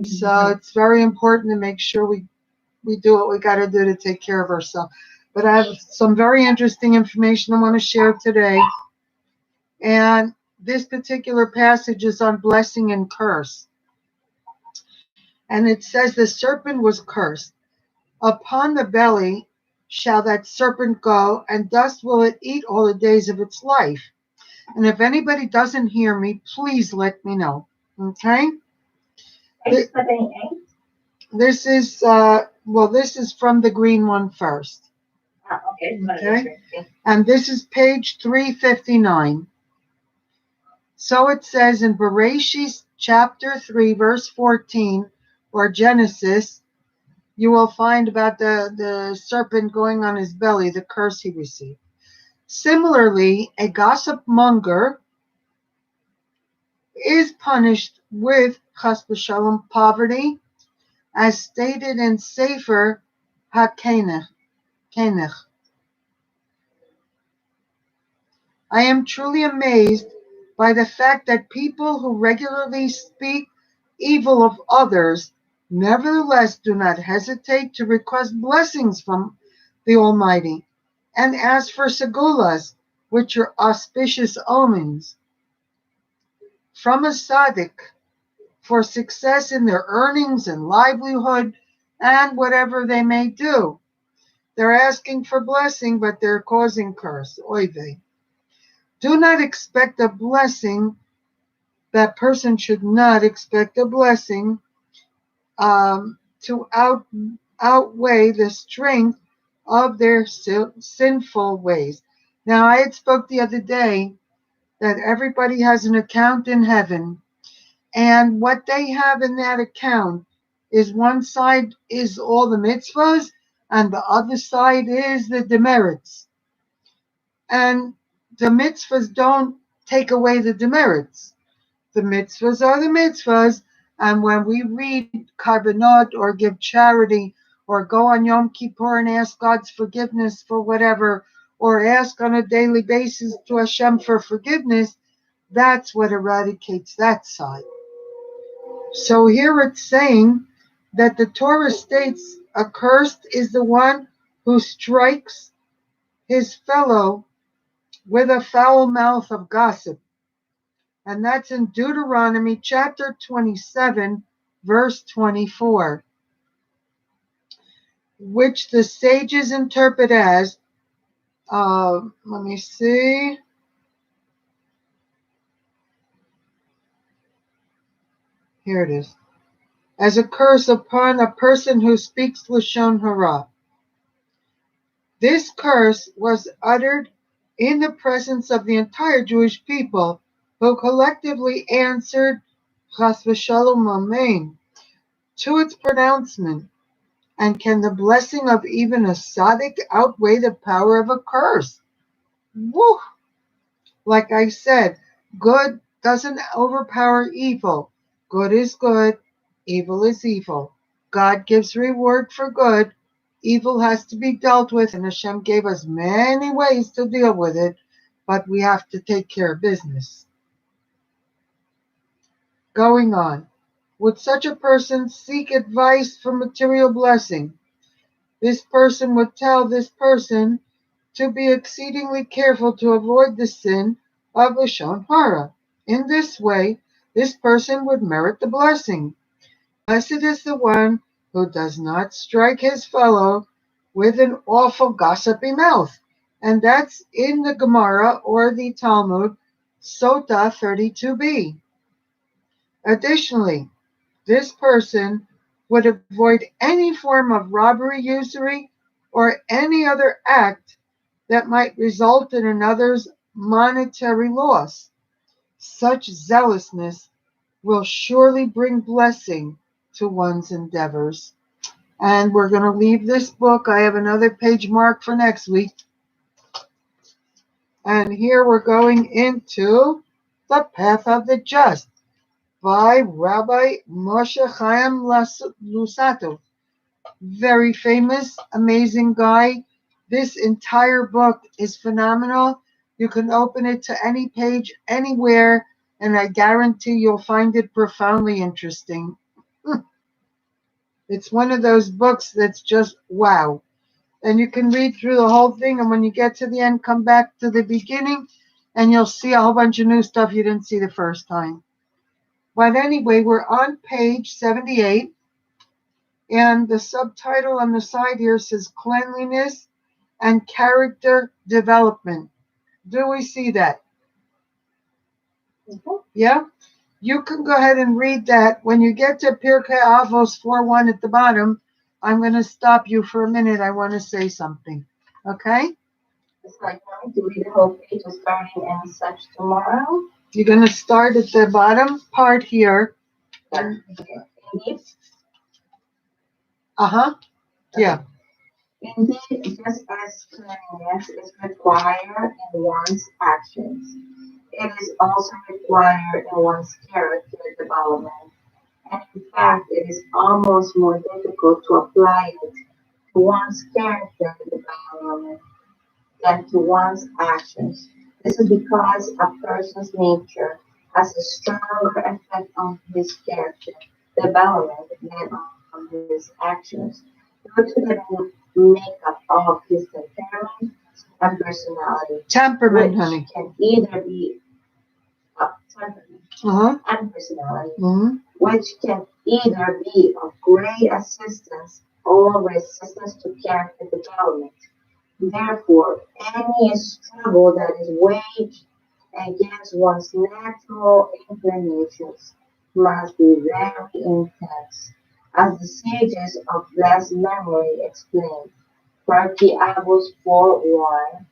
So it's very important to make sure we do what we got to do to take care of ourselves. But I have some very interesting information I want to share today. And this particular passage is on blessing and curse. And it says the serpent was cursed. Upon the belly shall that serpent go, and dust will it eat all the days of its life. And if anybody doesn't hear me, please let me know. Okay? This is this is from the green one first. Okay. And this is page 359. So it says in Bereshit chapter 3, verse 14, or Genesis, you will find about the serpent going on his belly, the curse he received. Similarly, a gossip monger is punished with chas v'shalom poverty, as stated in Sefer HaKenech. I am truly amazed by the fact that people who regularly speak evil of others nevertheless do not hesitate to request blessings from the Almighty and ask for segulas, which are auspicious omens, from a tzaddik for success in their earnings and livelihood and whatever they may do. They're asking for blessing, but they're causing curse. Oy vey. Do not expect a blessing. That person should not expect a blessing to outweigh the strength of their sinful ways. Now, I had spoke the other day that everybody has an account in heaven, and what they have in that account is one side is all the mitzvahs, and the other side is the demerits. And the mitzvahs don't take away the demerits. The mitzvahs are the mitzvahs, and when we read karbanot or give charity or go on Yom Kippur and ask God's forgiveness for whatever, or ask on a daily basis to Hashem for forgiveness, that's what eradicates that side. So here it's saying that the Torah states accursed is the one who strikes his fellow with a foul mouth of gossip. And that's in Deuteronomy chapter 27, verse 24, which the sages interpret as, let me see. Here it is. As a curse upon a person who speaks Lashon Hara. This curse was uttered in the presence of the entire Jewish people, who collectively answered Chas v'shalom Amen to its pronouncement. And can the blessing of even a tzaddik outweigh the power of a curse? Woo! Like I said, good doesn't overpower evil. Good is good, evil is evil. God gives reward for good. Evil has to be dealt with, and Hashem gave us many ways to deal with it, but we have to take care of business. Going on. Would such a person seek advice for material blessing? This person would tell this person to be exceedingly careful to avoid the sin of Lashon Hara. In this way, this person would merit the blessing. Blessed is the one who does not strike his fellow with an awful gossipy mouth. And that's in the Gemara or the Talmud, Sota 32b. Additionally, this person would avoid any form of robbery, usury, or any other act that might result in another's monetary loss. Such zealousness will surely bring blessing to one's endeavors. And we're going to leave this book. I have another page marked for next week. And here we're going into The Path of the Just by Rabbi Moshe Chaim Lusato. Very famous, amazing guy. This entire book is phenomenal. You can open it to any page, anywhere, and I guarantee you'll find it profoundly interesting. It's one of those books that's just wow. And you can read through the whole thing, and when you get to the end, come back to the beginning, and you'll see a whole bunch of new stuff you didn't see the first time. But anyway, we're on page 78, and the subtitle on the side here says Cleanliness and Character Development. Do we see that? Yeah? You can go ahead and read that. When you get to Pirkei Avos 4:1 at the bottom, I'm going to stop you for a minute. I want to say something. Okay? It's like going to read the whole page starting and such tomorrow. You're going to start at the bottom part here. Uh-huh. Yeah. Indeed, just as cleanliness is required in one's actions, it is also required in one's character development. And in fact, it is almost more difficult to apply it to one's character development than to one's actions. This is because a person's nature has a stronger effect on his character development than on his actions, due to the makeup of his temperament and personality, Temperament, which honey. can either be temperament Uh-huh. and personality, Mm-hmm. which can either be of great assistance or resistance to character development. Therefore, any struggle that is waged against one's natural inclinations must be very intense, as the sages of blessed memory explain. Party Avos 4:1.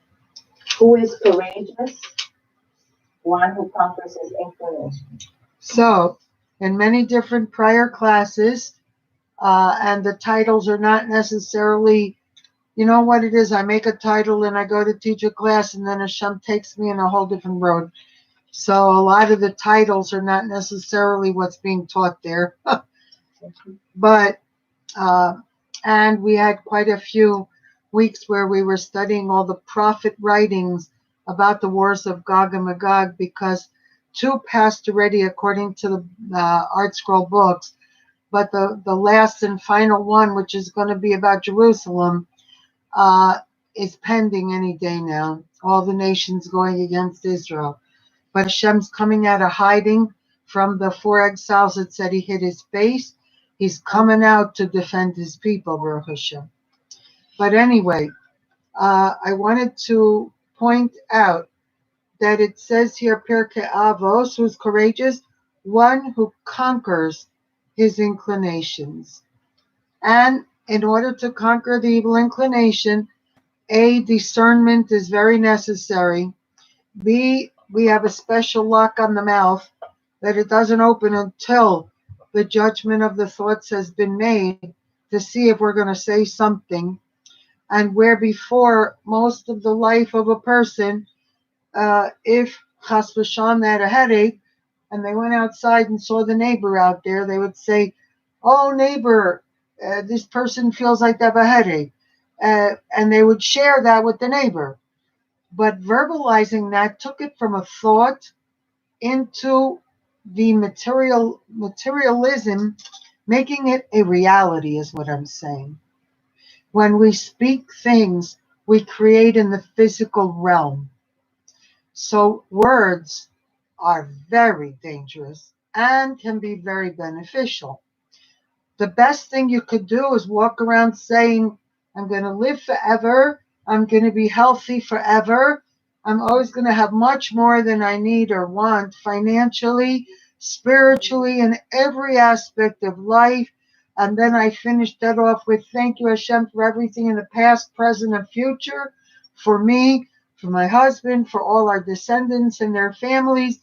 Who is courageous? One who conquers his inclination. So, in many different prior classes, and the titles are not necessarily, you know what it is, I make a title and I go to teach a class and then Hashem takes me in a whole different road. So a lot of the titles are not necessarily what's being taught there. But, and we had quite a few weeks where we were studying all the prophet writings about the wars of Gog and Magog, because two passed already according to the Art Scroll books, but the last and final one, which is going to be about Jerusalem, is pending any day now. All the nations going against Israel. But Hashem's coming out of hiding from the four exiles that said he hid his face. He's coming out to defend his people, Baruch Hashem. But anyway, I wanted to point out that it says here, Pirkei Avos, who's courageous, one who conquers his inclinations. And in order to conquer the evil inclination, A, discernment is very necessary. B, we have a special lock on the mouth that it doesn't open until the judgment of the thoughts has been made to see if we're going to say something. And where before, most of the life of a person, if Chas v'shalom they had a headache and they went outside and saw the neighbor out there, they would say, "Oh, neighbor, this person feels like they have a headache." And they would share that with the neighbor. But verbalizing that took it from a thought into the materialism, making it a reality is what I'm saying. When we speak things, we create in the physical realm. So words are very dangerous and can be very beneficial. The best thing you could do is walk around saying, I'm going to live forever. I'm going to be healthy forever. I'm always going to have much more than I need or want financially, spiritually, in every aspect of life. And then I finish that off with thank you, Hashem, for everything in the past, present, and future, for me, for my husband, for all our descendants and their families,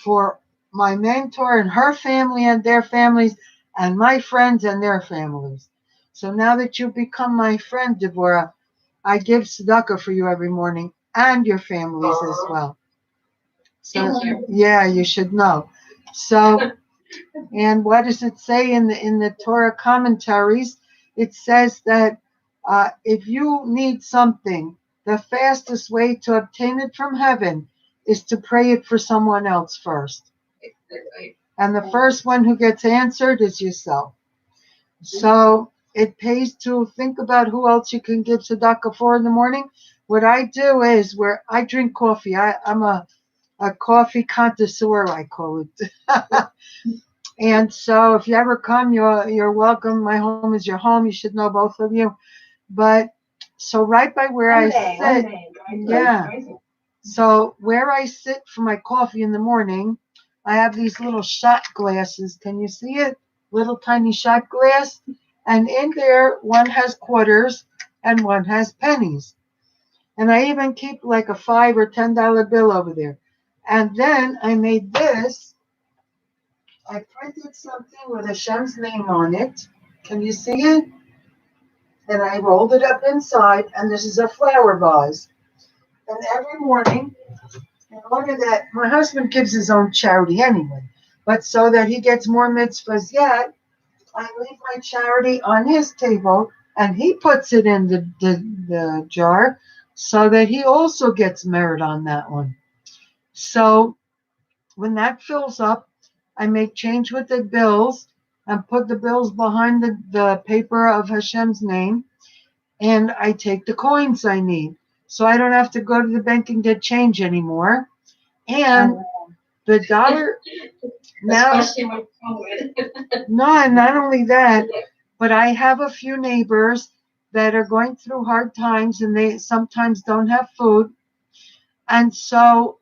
for my mentor and her family and their families, and my friends and their families. So now that you've become my friend, Deborah, I give tzedakah for you every morning and your families as well. So yeah, you should know. So, and what does it say in the Torah commentaries? It says that if you need something, the fastest way to obtain it from heaven is to pray it for someone else first. And the first one who gets answered is yourself. So it pays to think about who else you can give tzedakah for in the morning. What I do is where I drink coffee. I'm a coffee connoisseur, I call it. And so if you ever come, you're welcome. My home is your home. You should know, both of you. But so right by where I sit, yeah. So where I sit for my coffee in the morning, I have these little shot glasses. Can you see it? Little tiny shot glass. And in there, one has quarters and one has pennies. And I even keep like a $5 or $10 bill over there. And then I made this. I printed something with Hashem's name on it. Can you see it? And I rolled it up inside. And this is a flower vase. And every morning, in order that my husband gives his own charity anyway, but so that he gets more mitzvahs yet, I leave my charity on his table and he puts it in the jar so that he also gets merit on that one. So when that fills up, I make change with the bills and put the bills behind the paper of Hashem's name, and I take the coins I need. So I don't have to go to the bank and get change anymore. And the dollar now, Especially with COVID. no, and not only that, but I have a few neighbors that are going through hard times and they sometimes don't have food. And so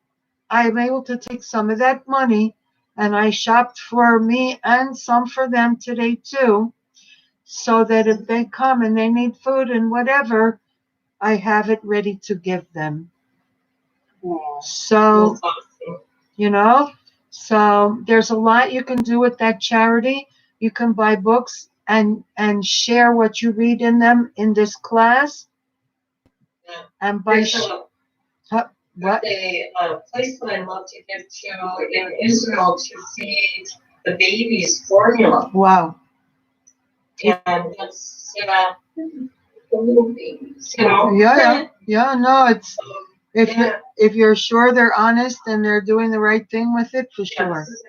I'm able to take some of that money and I shopped for me and some for them today too, so that if they come and they need food and whatever, I have it ready to give them. So, That's awesome. you know, so there's a lot you can do with that charity. You can buy books and share what you read in them in this class. Yeah. And by There's what? a place that I love to give to in Israel to feed the babies formula. Wow. And that's, the little babies, you know? Yeah, no, it's Yeah. if you're sure they're honest and they're doing the right thing with it, for sure. This is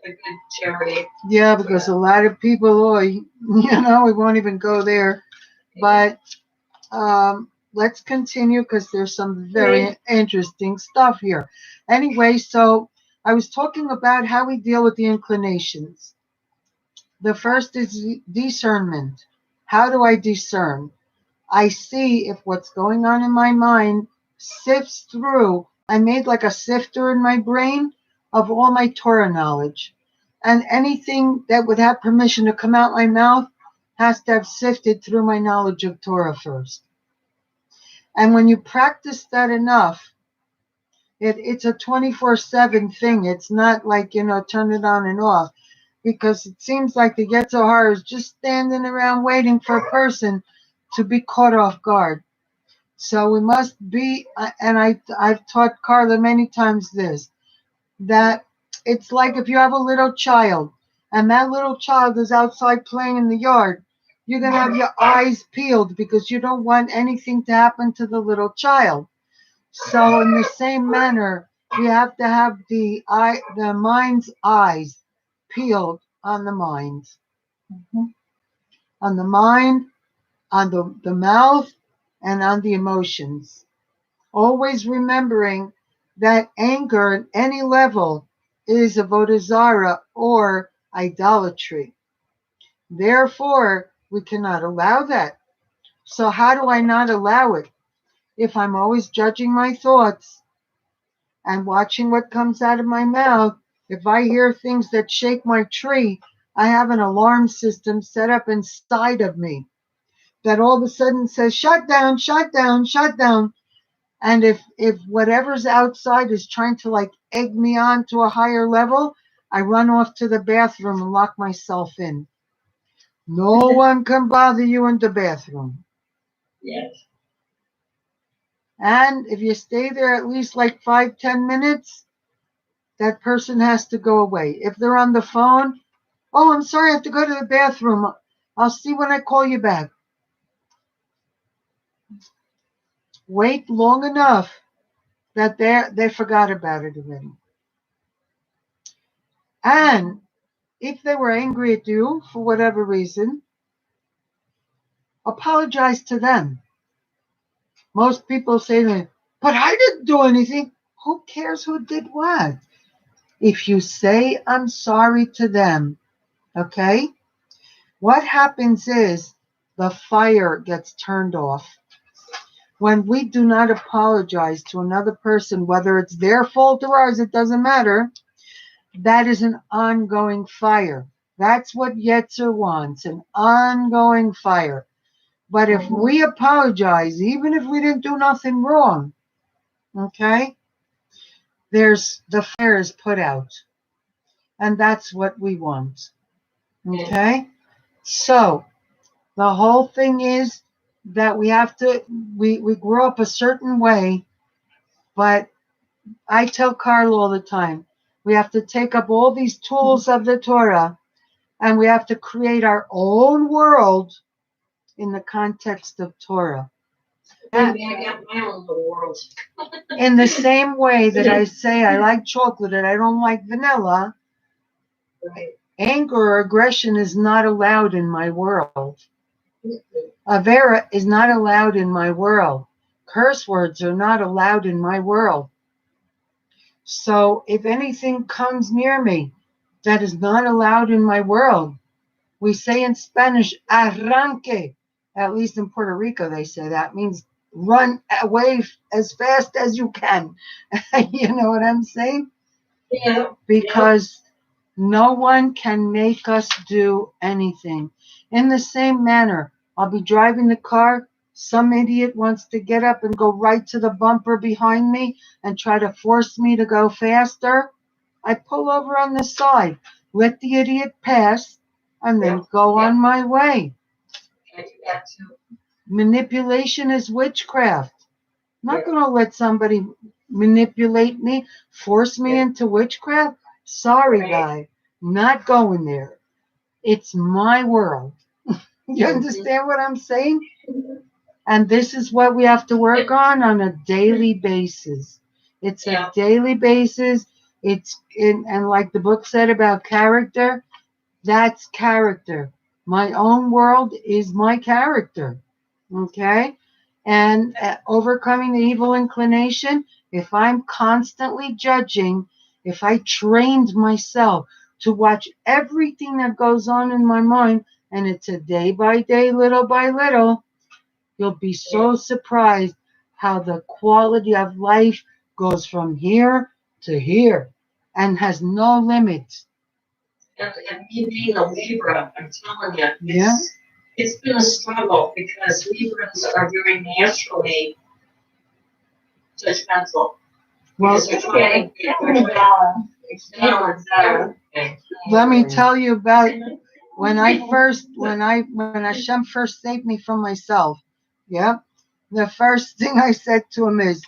a good charity. Yeah, because a lot of people, we won't even go there. But let's continue because there's some very interesting stuff here. Anyway, so I was talking about how we deal with the inclinations. The first is discernment. How do I discern? I see if what's going on in my mind sifts through. I made like a sifter in my brain of all my Torah knowledge. And anything that would have permission to come out my mouth has to have sifted through my knowledge of Torah first. And when you practice that enough, it's a 24/7 thing. It's not like, turn it on and off. Because it seems like the Yetzer Hara is just standing around waiting for a person to be caught off guard. So we must be, and I've taught Carla many times this, that it's like if you have a little child and that little child is outside playing in the yard, you're going to have your eyes peeled because you don't want anything to happen to the little child. So in the same manner, you have to have the mind's eyes peeled on the mind. On the mind, on the mouth, and on the emotions. Always remembering that anger at any level is avodah zarah or idolatry. Therefore, we cannot allow that. So how do I not allow it? If I'm always judging my thoughts and watching what comes out of my mouth, if I hear things that shake my tree, I have an alarm system set up inside of me that all of a sudden says, shut down, shut down, shut down. And if whatever's outside is trying to like egg me on to a higher level, I run off to the bathroom and lock myself in. No one can bother you in the bathroom. Yes. And if you stay there at least like 5-10 minutes, that person has to go away. If they're on the phone, oh, I'm sorry, I have to go to the bathroom. I'll see when I call you back. Wait long enough that they forgot about it already. And if they were angry at you for whatever reason, apologize to them. Most people say to me, but I didn't do anything. Who cares who did what? If you say I'm sorry to them, okay, what happens is the fire gets turned off. When we do not apologize to another person, whether it's their fault or ours, it doesn't matter, that is an ongoing fire. That's what Yetzer wants, an ongoing fire. But if we apologize, even if we didn't do nothing wrong, okay, the fire is put out. And that's what we want. Okay? So the whole thing is that we have to, we grow up a certain way, but I tell Carl all the time, we have to take up all these tools of the Torah and we have to create our own world in the context of Torah. Maybe I got my own little world. In the same way that I say I like chocolate and I don't like vanilla, Right. anger or aggression is not allowed in my world. Avera is not allowed in my world. Curse words are not allowed in my world. So if anything comes near me that is not allowed in my world, we say in Spanish, arranque. At least in Puerto Rico, they say that means run away as fast as you can. You know what I'm saying? Yeah. Because no one can make us do anything. In the same manner, I'll be driving the car. Some idiot wants to get up and go right to the bumper behind me and try to force me to go faster. I pull over on the side, let the idiot pass, and then go on my way. I do that too. Manipulation is witchcraft. I'm not going to let somebody manipulate me, force me into witchcraft. Sorry, Right. guy, not going there. It's my world. You Mhm. understand what I'm saying? And this is what we have to work on a daily basis. It's a daily basis. And like the book said about character, that's character. My own world is my character. Okay? And overcoming the evil inclination, if I'm constantly judging, if I trained myself to watch everything that goes on in my mind, and it's a day by day, little by little, you'll be so surprised how the quality of life goes from here to here and has no limits. And me being a Libra, I'm telling you, Yeah. it's been a struggle because Librans are very naturally judgmental. Well, Because they're trying to balance everything. let me tell you about when Hashem first saved me from myself. Yeah. The first thing I said to him is,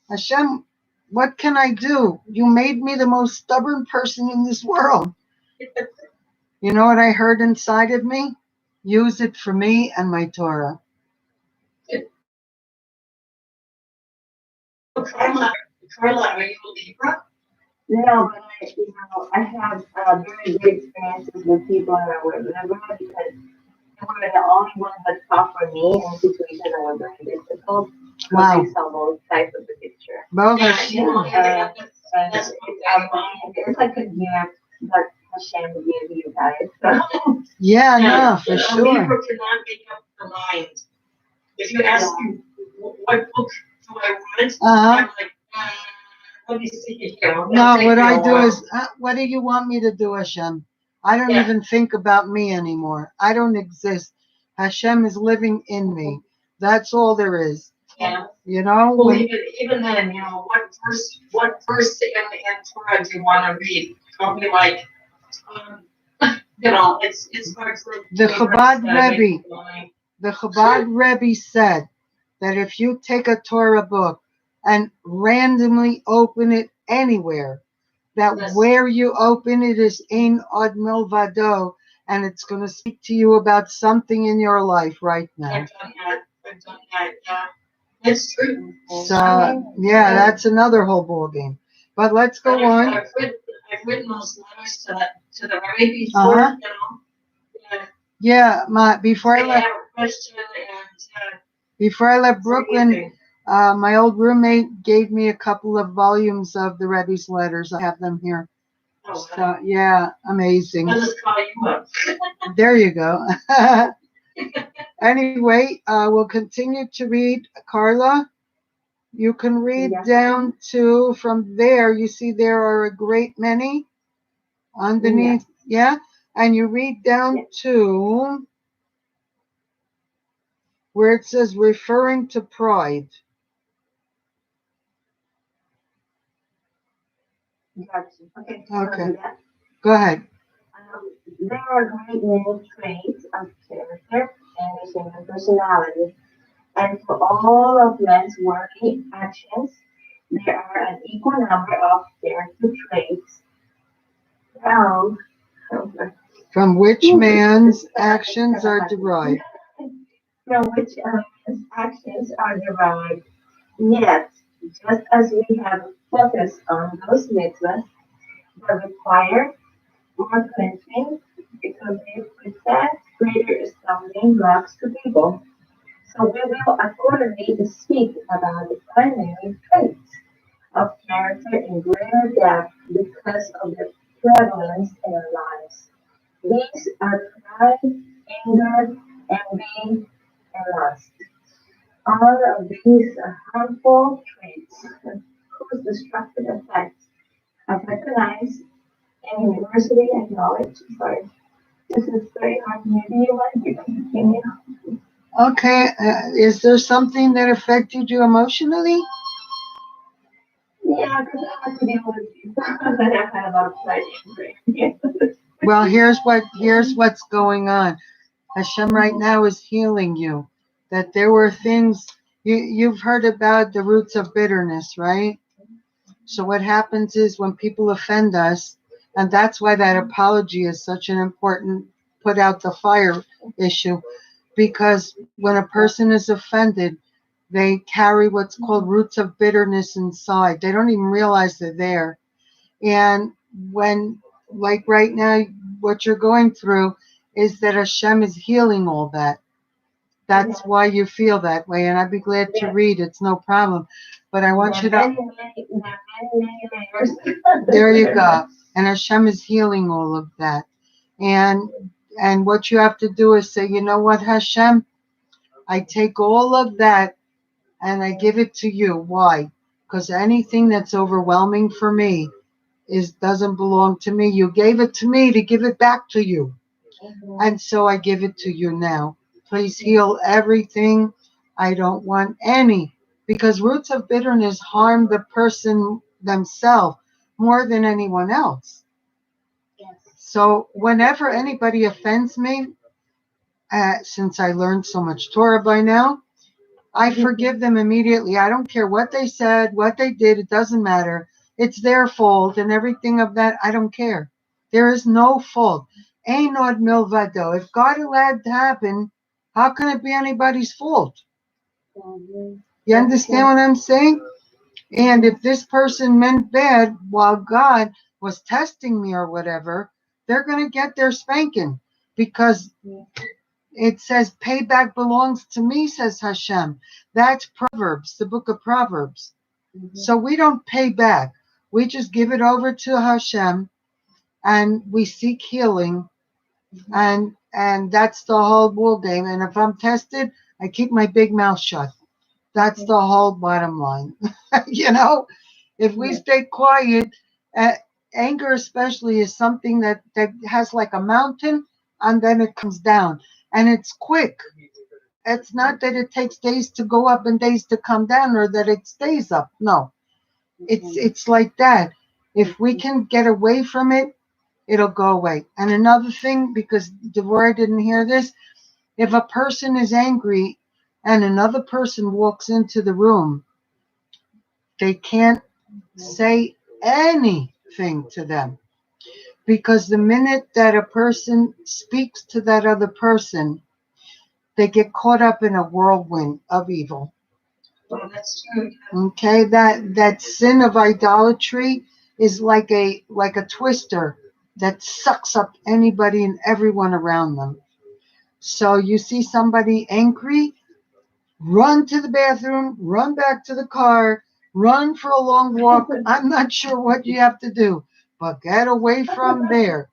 Hashem, what can I do? You made me the most stubborn person in this world. You know what I heard inside of me? Use it for me and my Torah. Carla, are you a Libra? No, but I have very good experiences with people that were Libra because they were the only ones that fought for me in situations that were very difficult. Wow. I saw both sides of the picture. Well, It's like a gift that Hashem gave you guys. So. yeah, no, for A sure. Libra cannot make up the mind. If you ask me what book do I want, I'm like, let me see it here. No, what I do is, what do you want me to do, Hashem? I don't even think about me anymore. I don't exist. Hashem is living in me. That's all there is. Yeah. You know? Well, even then, what verse in Torah do you want to read? I'll be like, it's hard for the Chabad Rebbe said that if you take a Torah book and randomly open it anywhere, that where you open it is Ein Od Milvado, and it's going to speak to you about something in your life right now. I've done that, yeah. It's true. So, yeah, that's another whole ball game. But let's go on. I've written those letters to the Rebbe before, you know. Yeah, before I left. have a question and Before I left Brooklyn, my old roommate gave me a couple of volumes of the Rebbe's letters. I have them here. Oh, So, yeah, amazing. I'll just call you up. There you go. Anyway, we'll continue to read. Carla, you can read down to, from there, you see there are a great many underneath. Yeah? And you read down to where it says referring to pride. Okay. Okay. Go ahead. There are great many traits of character and the human personality, and for all of man's working actions, there are an equal number of character traits From which man's actions are derived. from which His actions are derived. Yet, just as we have focused on those mitzvahs that require more cleansing because they present greater stumbling blocks to people, so we will accordingly speak about the primary traits of character in greater depth because of their prevalence in our lives. These are pride, anger, envy, and lust. All of these are harmful traits whose destructive effects are recognized and universally acknowledged. Sorry, this is very hard. Maybe you want to continue. Okay, is there something that affected you emotionally? Yeah, because I have to deal with people that have had a lot of pride and anger. Well, here's what's going on. Hashem right now is healing you. That there were things you've heard about the roots of bitterness, right? So what happens is when people offend us, and that's why that apology is such an important put out the fire issue, because when a person is offended, they carry what's called roots of bitterness inside. They don't even realize they're there. And when, like right now, what you're going through is that Hashem is healing all that. That's why you feel that way. And I'd be glad to read. It's no problem. But I want you to, Many layers. there you go. And Hashem is healing all of that. And what you have to do is say, you know what, Hashem, I take all of that and I give it to you. Why? Because anything that's overwhelming for me doesn't belong to me. You gave it to me to give it back to you. And so I give it to you now. Please heal everything. I don't want any. Because roots of bitterness harm the person themselves more than anyone else. So whenever anybody offends me, since I learned so much Torah by now, I forgive them immediately. I don't care what they said, what they did. It doesn't matter. It's their fault and everything of that. I don't care. There is no fault. Ain't od milvado. If God allowed it to happen, how can it be anybody's fault? You understand what I'm saying? And if this person meant bad while God was testing me or whatever, they're going to get their spanking because it says payback belongs to me, says Hashem. That's Proverbs, the book of Proverbs. So we don't pay back. We just give it over to Hashem and we seek healing. And that's the whole ball game. And if I'm tested, I keep my big mouth shut. That's the whole bottom line. If we stay quiet, anger especially is something that has like a mountain and then it comes down. And it's quick. It's not that it takes days to go up and days to come down or that it stays up. No, it's like that. If we can get away from it, it'll go away. And another thing, because Devorah didn't hear this, if a person is angry and another person walks into the room, they can't say anything to them. Because the minute that a person speaks to that other person, they get caught up in a whirlwind of evil. Well, that's true. Okay, that sin of idolatry is like a twister that sucks up anybody and everyone around them. So you see somebody angry, run to the bathroom, run back to the car, run for a long walk. I'm not sure what you have to do, but get away from there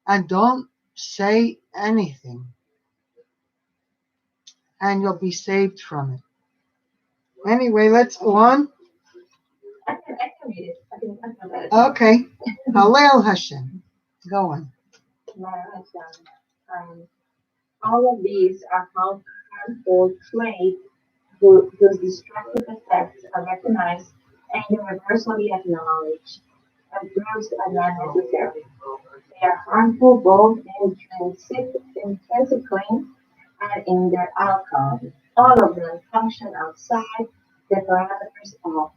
and don't say anything. And you'll be saved from it. Anyway, let's go on. I can read it. I can talk about it. Okay. Hallel Hashem. Go on. All of these are harmful traits whose destructive effects are recognized and universally acknowledged, and proofs are not necessary. They are harmful both intrinsically and in their outcome. All of them function outside the parameters of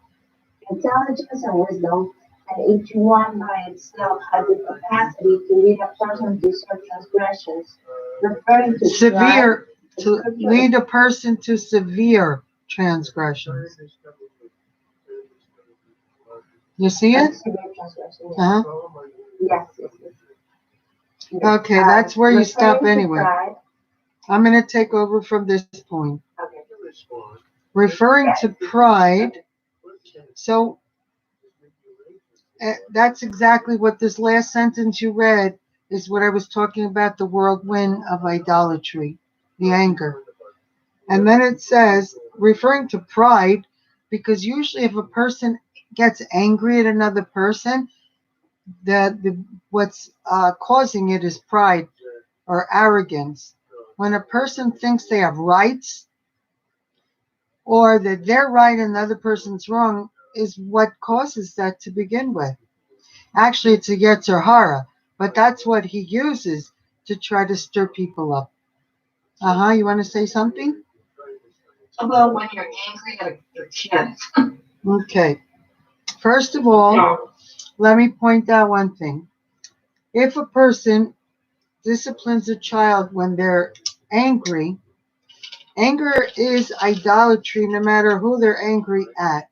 intelligence and wisdom, and each one by itself has the capacity to lead a person to such transgressions, referring to Severe to lead a person to severe transgression. You see it? Uh-huh. Yes, yes, yes. Okay, that's where you stop Referring to anyway. pride. I'm going to take over from this point. Okay. Referring to pride, so that's exactly what this last sentence you read is what I was talking about, the whirlwind of idolatry, the anger. And then it says, referring to pride, because usually if a person gets angry at another person, what's causing it is pride or arrogance. When a person thinks they have rights or that they're right and the other person's wrong is what causes that to begin with. Actually, it's a Yetzer Hara, but that's what he uses to try to stir people up. You want to say something? How about when you're angry at your kid? Okay. First of all, No. let me point out one thing. If a person disciplines a child when they're angry, anger is idolatry no matter who they're angry at.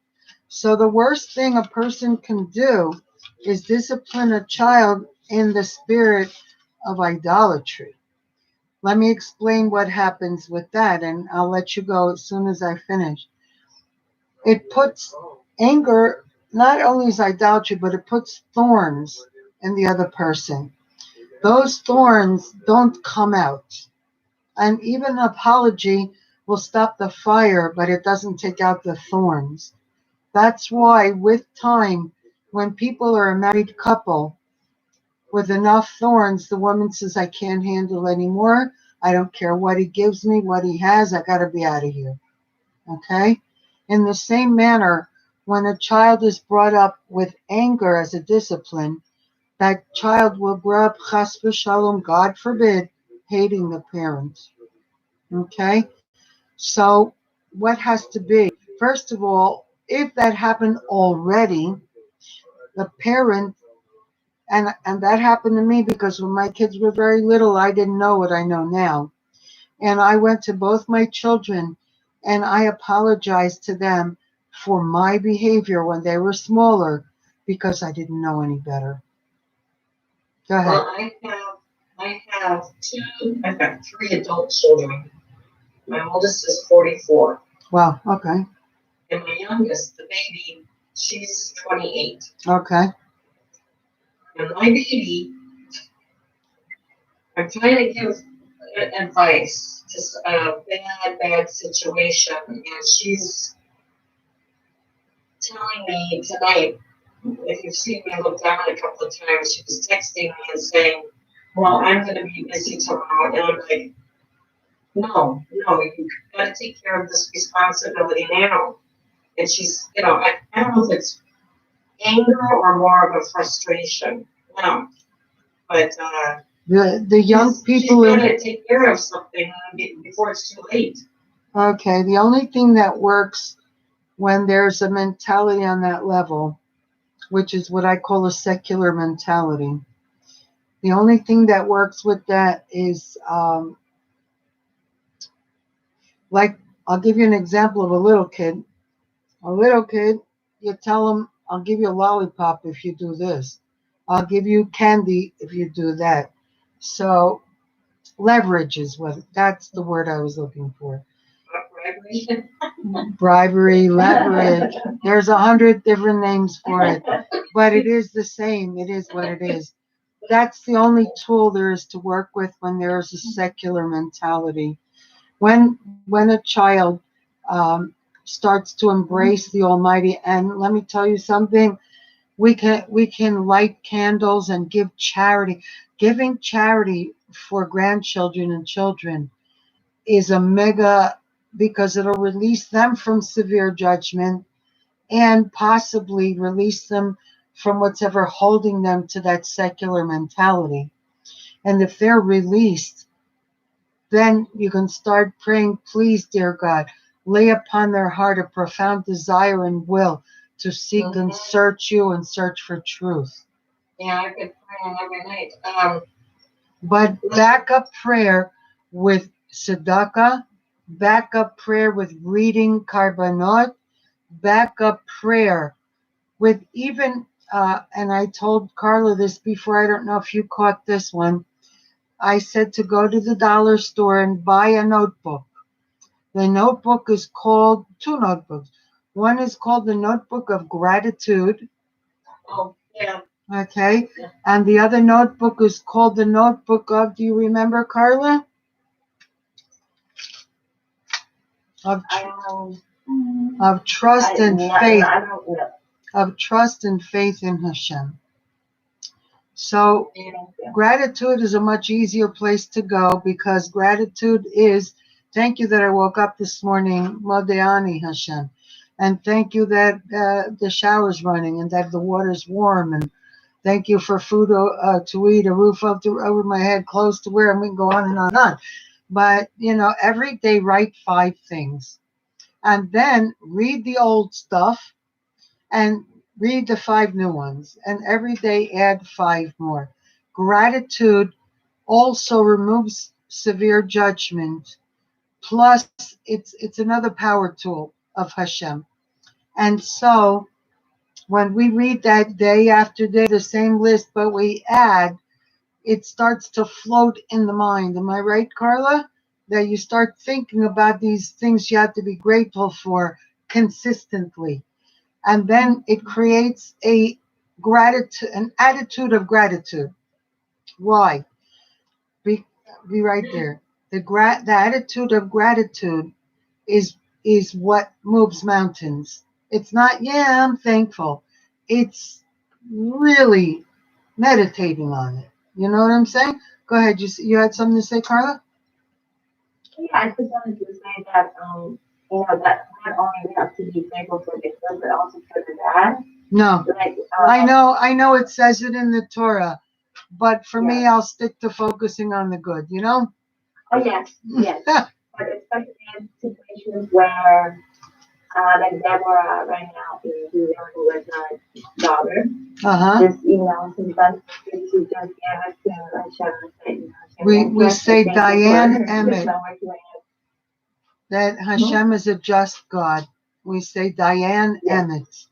So the worst thing a person can do is discipline a child in the spirit of idolatry. Let me explain what happens with that, and I'll let you go as soon as I finish. It puts anger, not only is idolatry, but it puts thorns in the other person. Those thorns don't come out. And even an apology will stop the fire, but it doesn't take out the thorns. That's why, with time, when people are a married couple with enough thorns, the woman says, I can't handle anymore. I don't care what he gives me, what he has. I got to be out of here. Okay? In the same manner, when a child is brought up with anger as a discipline, that child will grow up, chas v'shalom, God forbid, hating the parents. Okay? So, what has to be? First of all, if that happened already, the parent, and that happened to me because when my kids were very little, I didn't know what I know now. And I went to both my children and I apologized to them for my behavior when they were smaller because I didn't know any better. Go ahead. Well, I've got 3 adult children. My oldest is 44. Wow, okay. And my youngest, the baby, she's 28. Okay. And my baby, I'm trying to give advice to a bad situation. And she's telling me tonight, if you've seen me look down a couple of times, she was texting me and saying, well, I'm going to be busy tomorrow. And I'm like, no, you got to take care of this responsibility now. And she's, I don't know if it's anger or more of a frustration. No. But the young people she's going to take care of something before it's too late. Okay, the only thing that works when there's a mentality on that level, which is what I call a secular mentality, the only thing that works with that is, like, I'll give you an example of a little kid. A little kid, you tell him, I'll give you a lollipop if you do this. I'll give you candy if you do that. So leverage is that's the word I was looking for. Bribery, leverage. There's 100 different names for it, but it is the same. It is what it is. That's the only tool there is to work with when there is a secular mentality. When a child starts to embrace the Almighty, and let me tell you something, we can light candles and give charity. Giving charity for grandchildren and children is a mega, because it'll release them from severe judgment and possibly release them from what's ever holding them to that secular mentality. And if they're released, then you can start praying, please, dear God, lay upon their heart a profound desire and will to seek and search you and search for truth. Yeah, I've been praying every night. But back up prayer with tzedakah, backup prayer with reading karbanot, backup prayer with even, and I told Carla this before, I don't know if you caught this one. I said to go to the dollar store and buy a notebook. The notebook is called, two notebooks. One is called the Notebook of Gratitude. Oh, yeah. Okay. Yeah. And the other notebook is called the Notebook of, do you remember, Carla? Of trust and faith. I don't know. Of trust and faith in Hashem. So gratitude is a much easier place to go because gratitude is, thank you that I woke up this morning, Modeani Hashem. And thank you that the shower's running and that the water's warm. And thank you for food to eat, a roof over my head, clothes to wear, and we can go on and on and on. But, every day write 5 things. And then read the old stuff and read the 5 new ones. And every day add 5 more. Gratitude also removes severe judgment. Plus, it's another power tool of Hashem. And so, when we read that day after day, the same list, but we add, it starts to float in the mind. Am I right, Carla? That you start thinking about these things you have to be grateful for consistently. And then it creates an attitude of gratitude. Why? Be right there. The attitude of gratitude is what moves mountains. It's not, yeah, I'm thankful. It's really meditating on it. You know what I'm saying? Go ahead. You had something to say, Carla? Yeah, I just wanted to say that, that not only we have to be thankful for the good, but also for the bad. No. Like, I know it says it in the Torah, but for me, I'll stick to focusing on the good, Oh, yes. But especially in situations where, like Deborah right now is dealing with her daughter. Just, sometimes she just gave us to Hashem. We say Diane Emmett. That Hashem is a just God. We say Diane Emmett.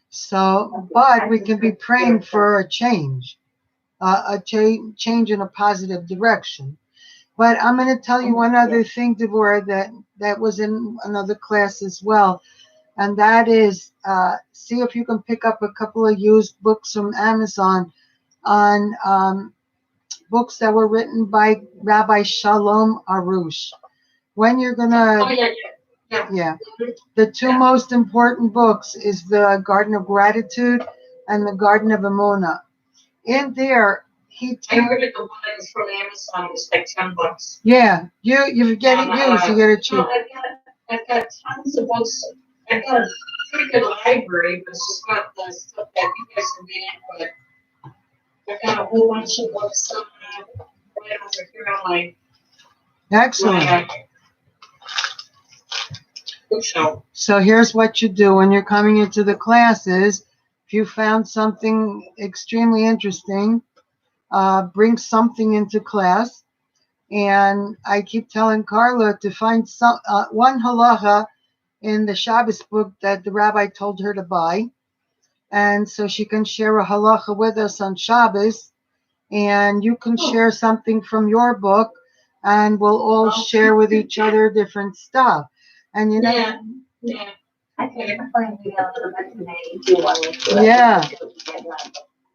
So, but we can be praying for a change in a positive direction. But I'm going to tell you one other thing, Deborah, that was in another class as well. And that is, see if you can pick up a couple of used books from Amazon on books that were written by Rabbi Shalom Aruch. When you're going to... Yeah. The 2 most important books is the Garden of Gratitude and the Garden of Emunah. In there, I heard it, the one that was from Amazon was like $10. Yeah, you get it used, you get it cheap. I've got tons of books. I've got a pretty good library, but it's just got the stuff that you guys are reading. But I've got a whole bunch of books right over here on my Excellent. bookshelf. So here's what you do when you're coming into the classes. If you found something extremely interesting, bring something into class. And I keep telling Carla to find one halacha in the Shabbos book that the rabbi told her to buy. And so she can share a halacha with us on Shabbos. And you can share something from your book. And we'll all share with each other different stuff. And I can find you a little bit today if you want me to.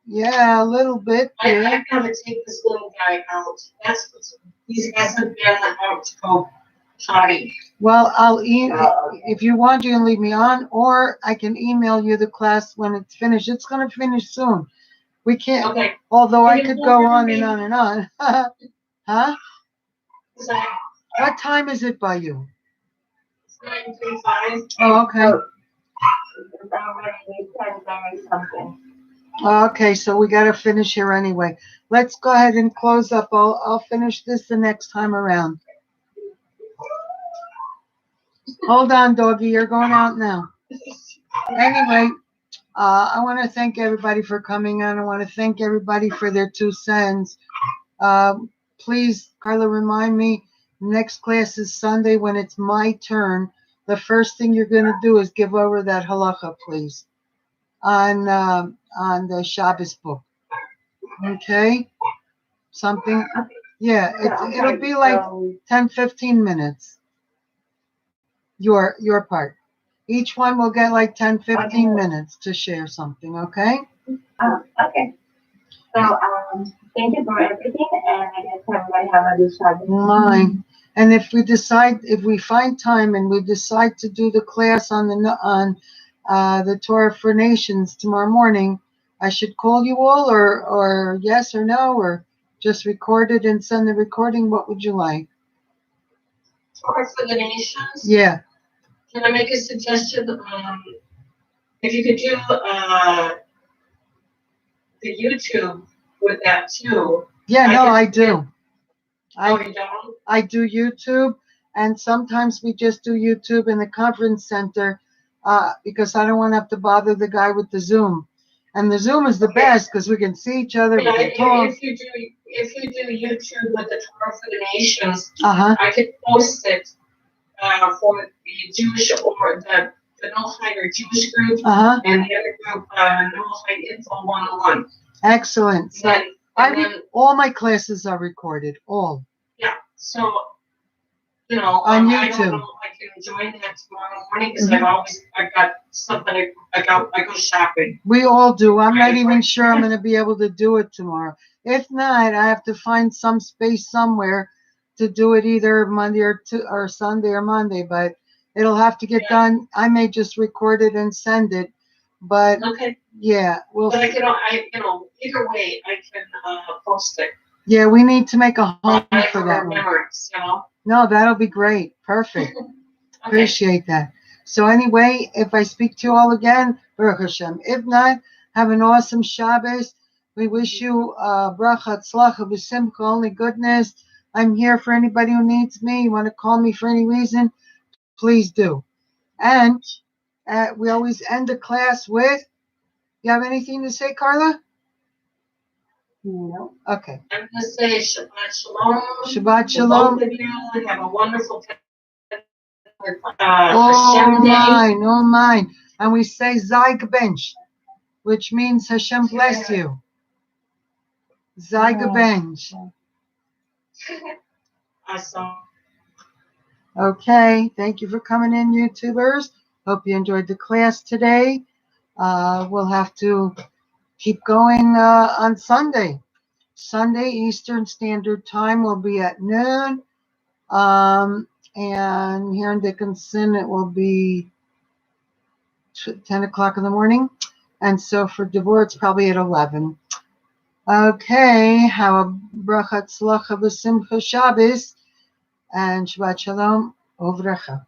Yeah, a little bit. I've got to take this little guy out. He's hasn't been out to potty. Well, if you want, you can leave me on, or I can email you the class when it's finished. It's going to finish soon. We can't, okay. Although I could go on and on and on. Huh? What time is it by you? 9:35. Oh, okay. Okay, so we got to finish here anyway. Let's go ahead and close up. I'll finish this the next time around. Hold on, doggy. You're going out now. Anyway, I want to thank everybody for coming on. I want to thank everybody for their 2 cents. Please, Carla, remind me, Next class is Sunday when it's my turn. The first thing you're going to do is give over that halacha, please, on the Shabbos book. Okay? Something. Yeah, it'll be like 10, 15 minutes. Your part. Each one will get like 10, 15 minutes to share something, okay? Okay. So, thank you for everything, and I guess everybody have a good Shabbos. Mine. And if we find time and we decide to do the class on the Torah for Nations tomorrow morning, I should call you all, or yes or no, or just record it and send the recording. What would you like? Torah for the Nations? Yeah. Can I make a suggestion? If you could do the YouTube with that too. Yeah, no, I do. Oh, you don't? I do YouTube, and sometimes we just do YouTube in the conference center because I don't want to have to bother the guy with the Zoom. And the Zoom is the best because we can see each other. We Yeah, can talk. if you do YouTube with the Torah for the Nations, Uh-huh. I could post it for the Jewish or the No Hire Jewish group Uh-huh. and the other group, No Hire Info 101. Excellent. So all my classes are recorded. All. Yeah. So, on YouTube. I don't know if I can join that tomorrow morning because I've got something. I go shopping. We all do. I'm not even sure I'm going to be able to do it tomorrow. If not, I have to find some space somewhere to do it either Monday or Sunday or Monday. But it'll have to get done. I may just record it and send it. But okay. Yeah, but I can, either way, I can post it. Yeah, we need to make a home for that one. No, that'll be great. Perfect. Okay. Appreciate that. So anyway, if I speak to you all again, Baruch Hashem. If not, have an awesome Shabbos. We wish you bracha, tzlacha, b'simcha, only goodness. I'm here for anybody who needs me. You want to call me for any reason, please do. And we always end the class with, you have anything to say, Carla? No. Okay. I'm going to say Shabbat Shalom. Shabbat Shalom. Both of you have a wonderful day. Oh mine. And we say Zai Gebench, which means Hashem bless you. Zai Gebench. Awesome. Okay. Thank you for coming in, YouTubers. Hope you enjoyed the class today. We'll have to keep going on Sunday. Sunday Eastern Standard Time will be at noon. And here in Dickinson, it will be 10 o'clock in the morning. And so for Deborah, it's probably at 11. Okay, have a bracha tzlacha b'simcha Shabbos and Shabbat Shalom, Ovrecha.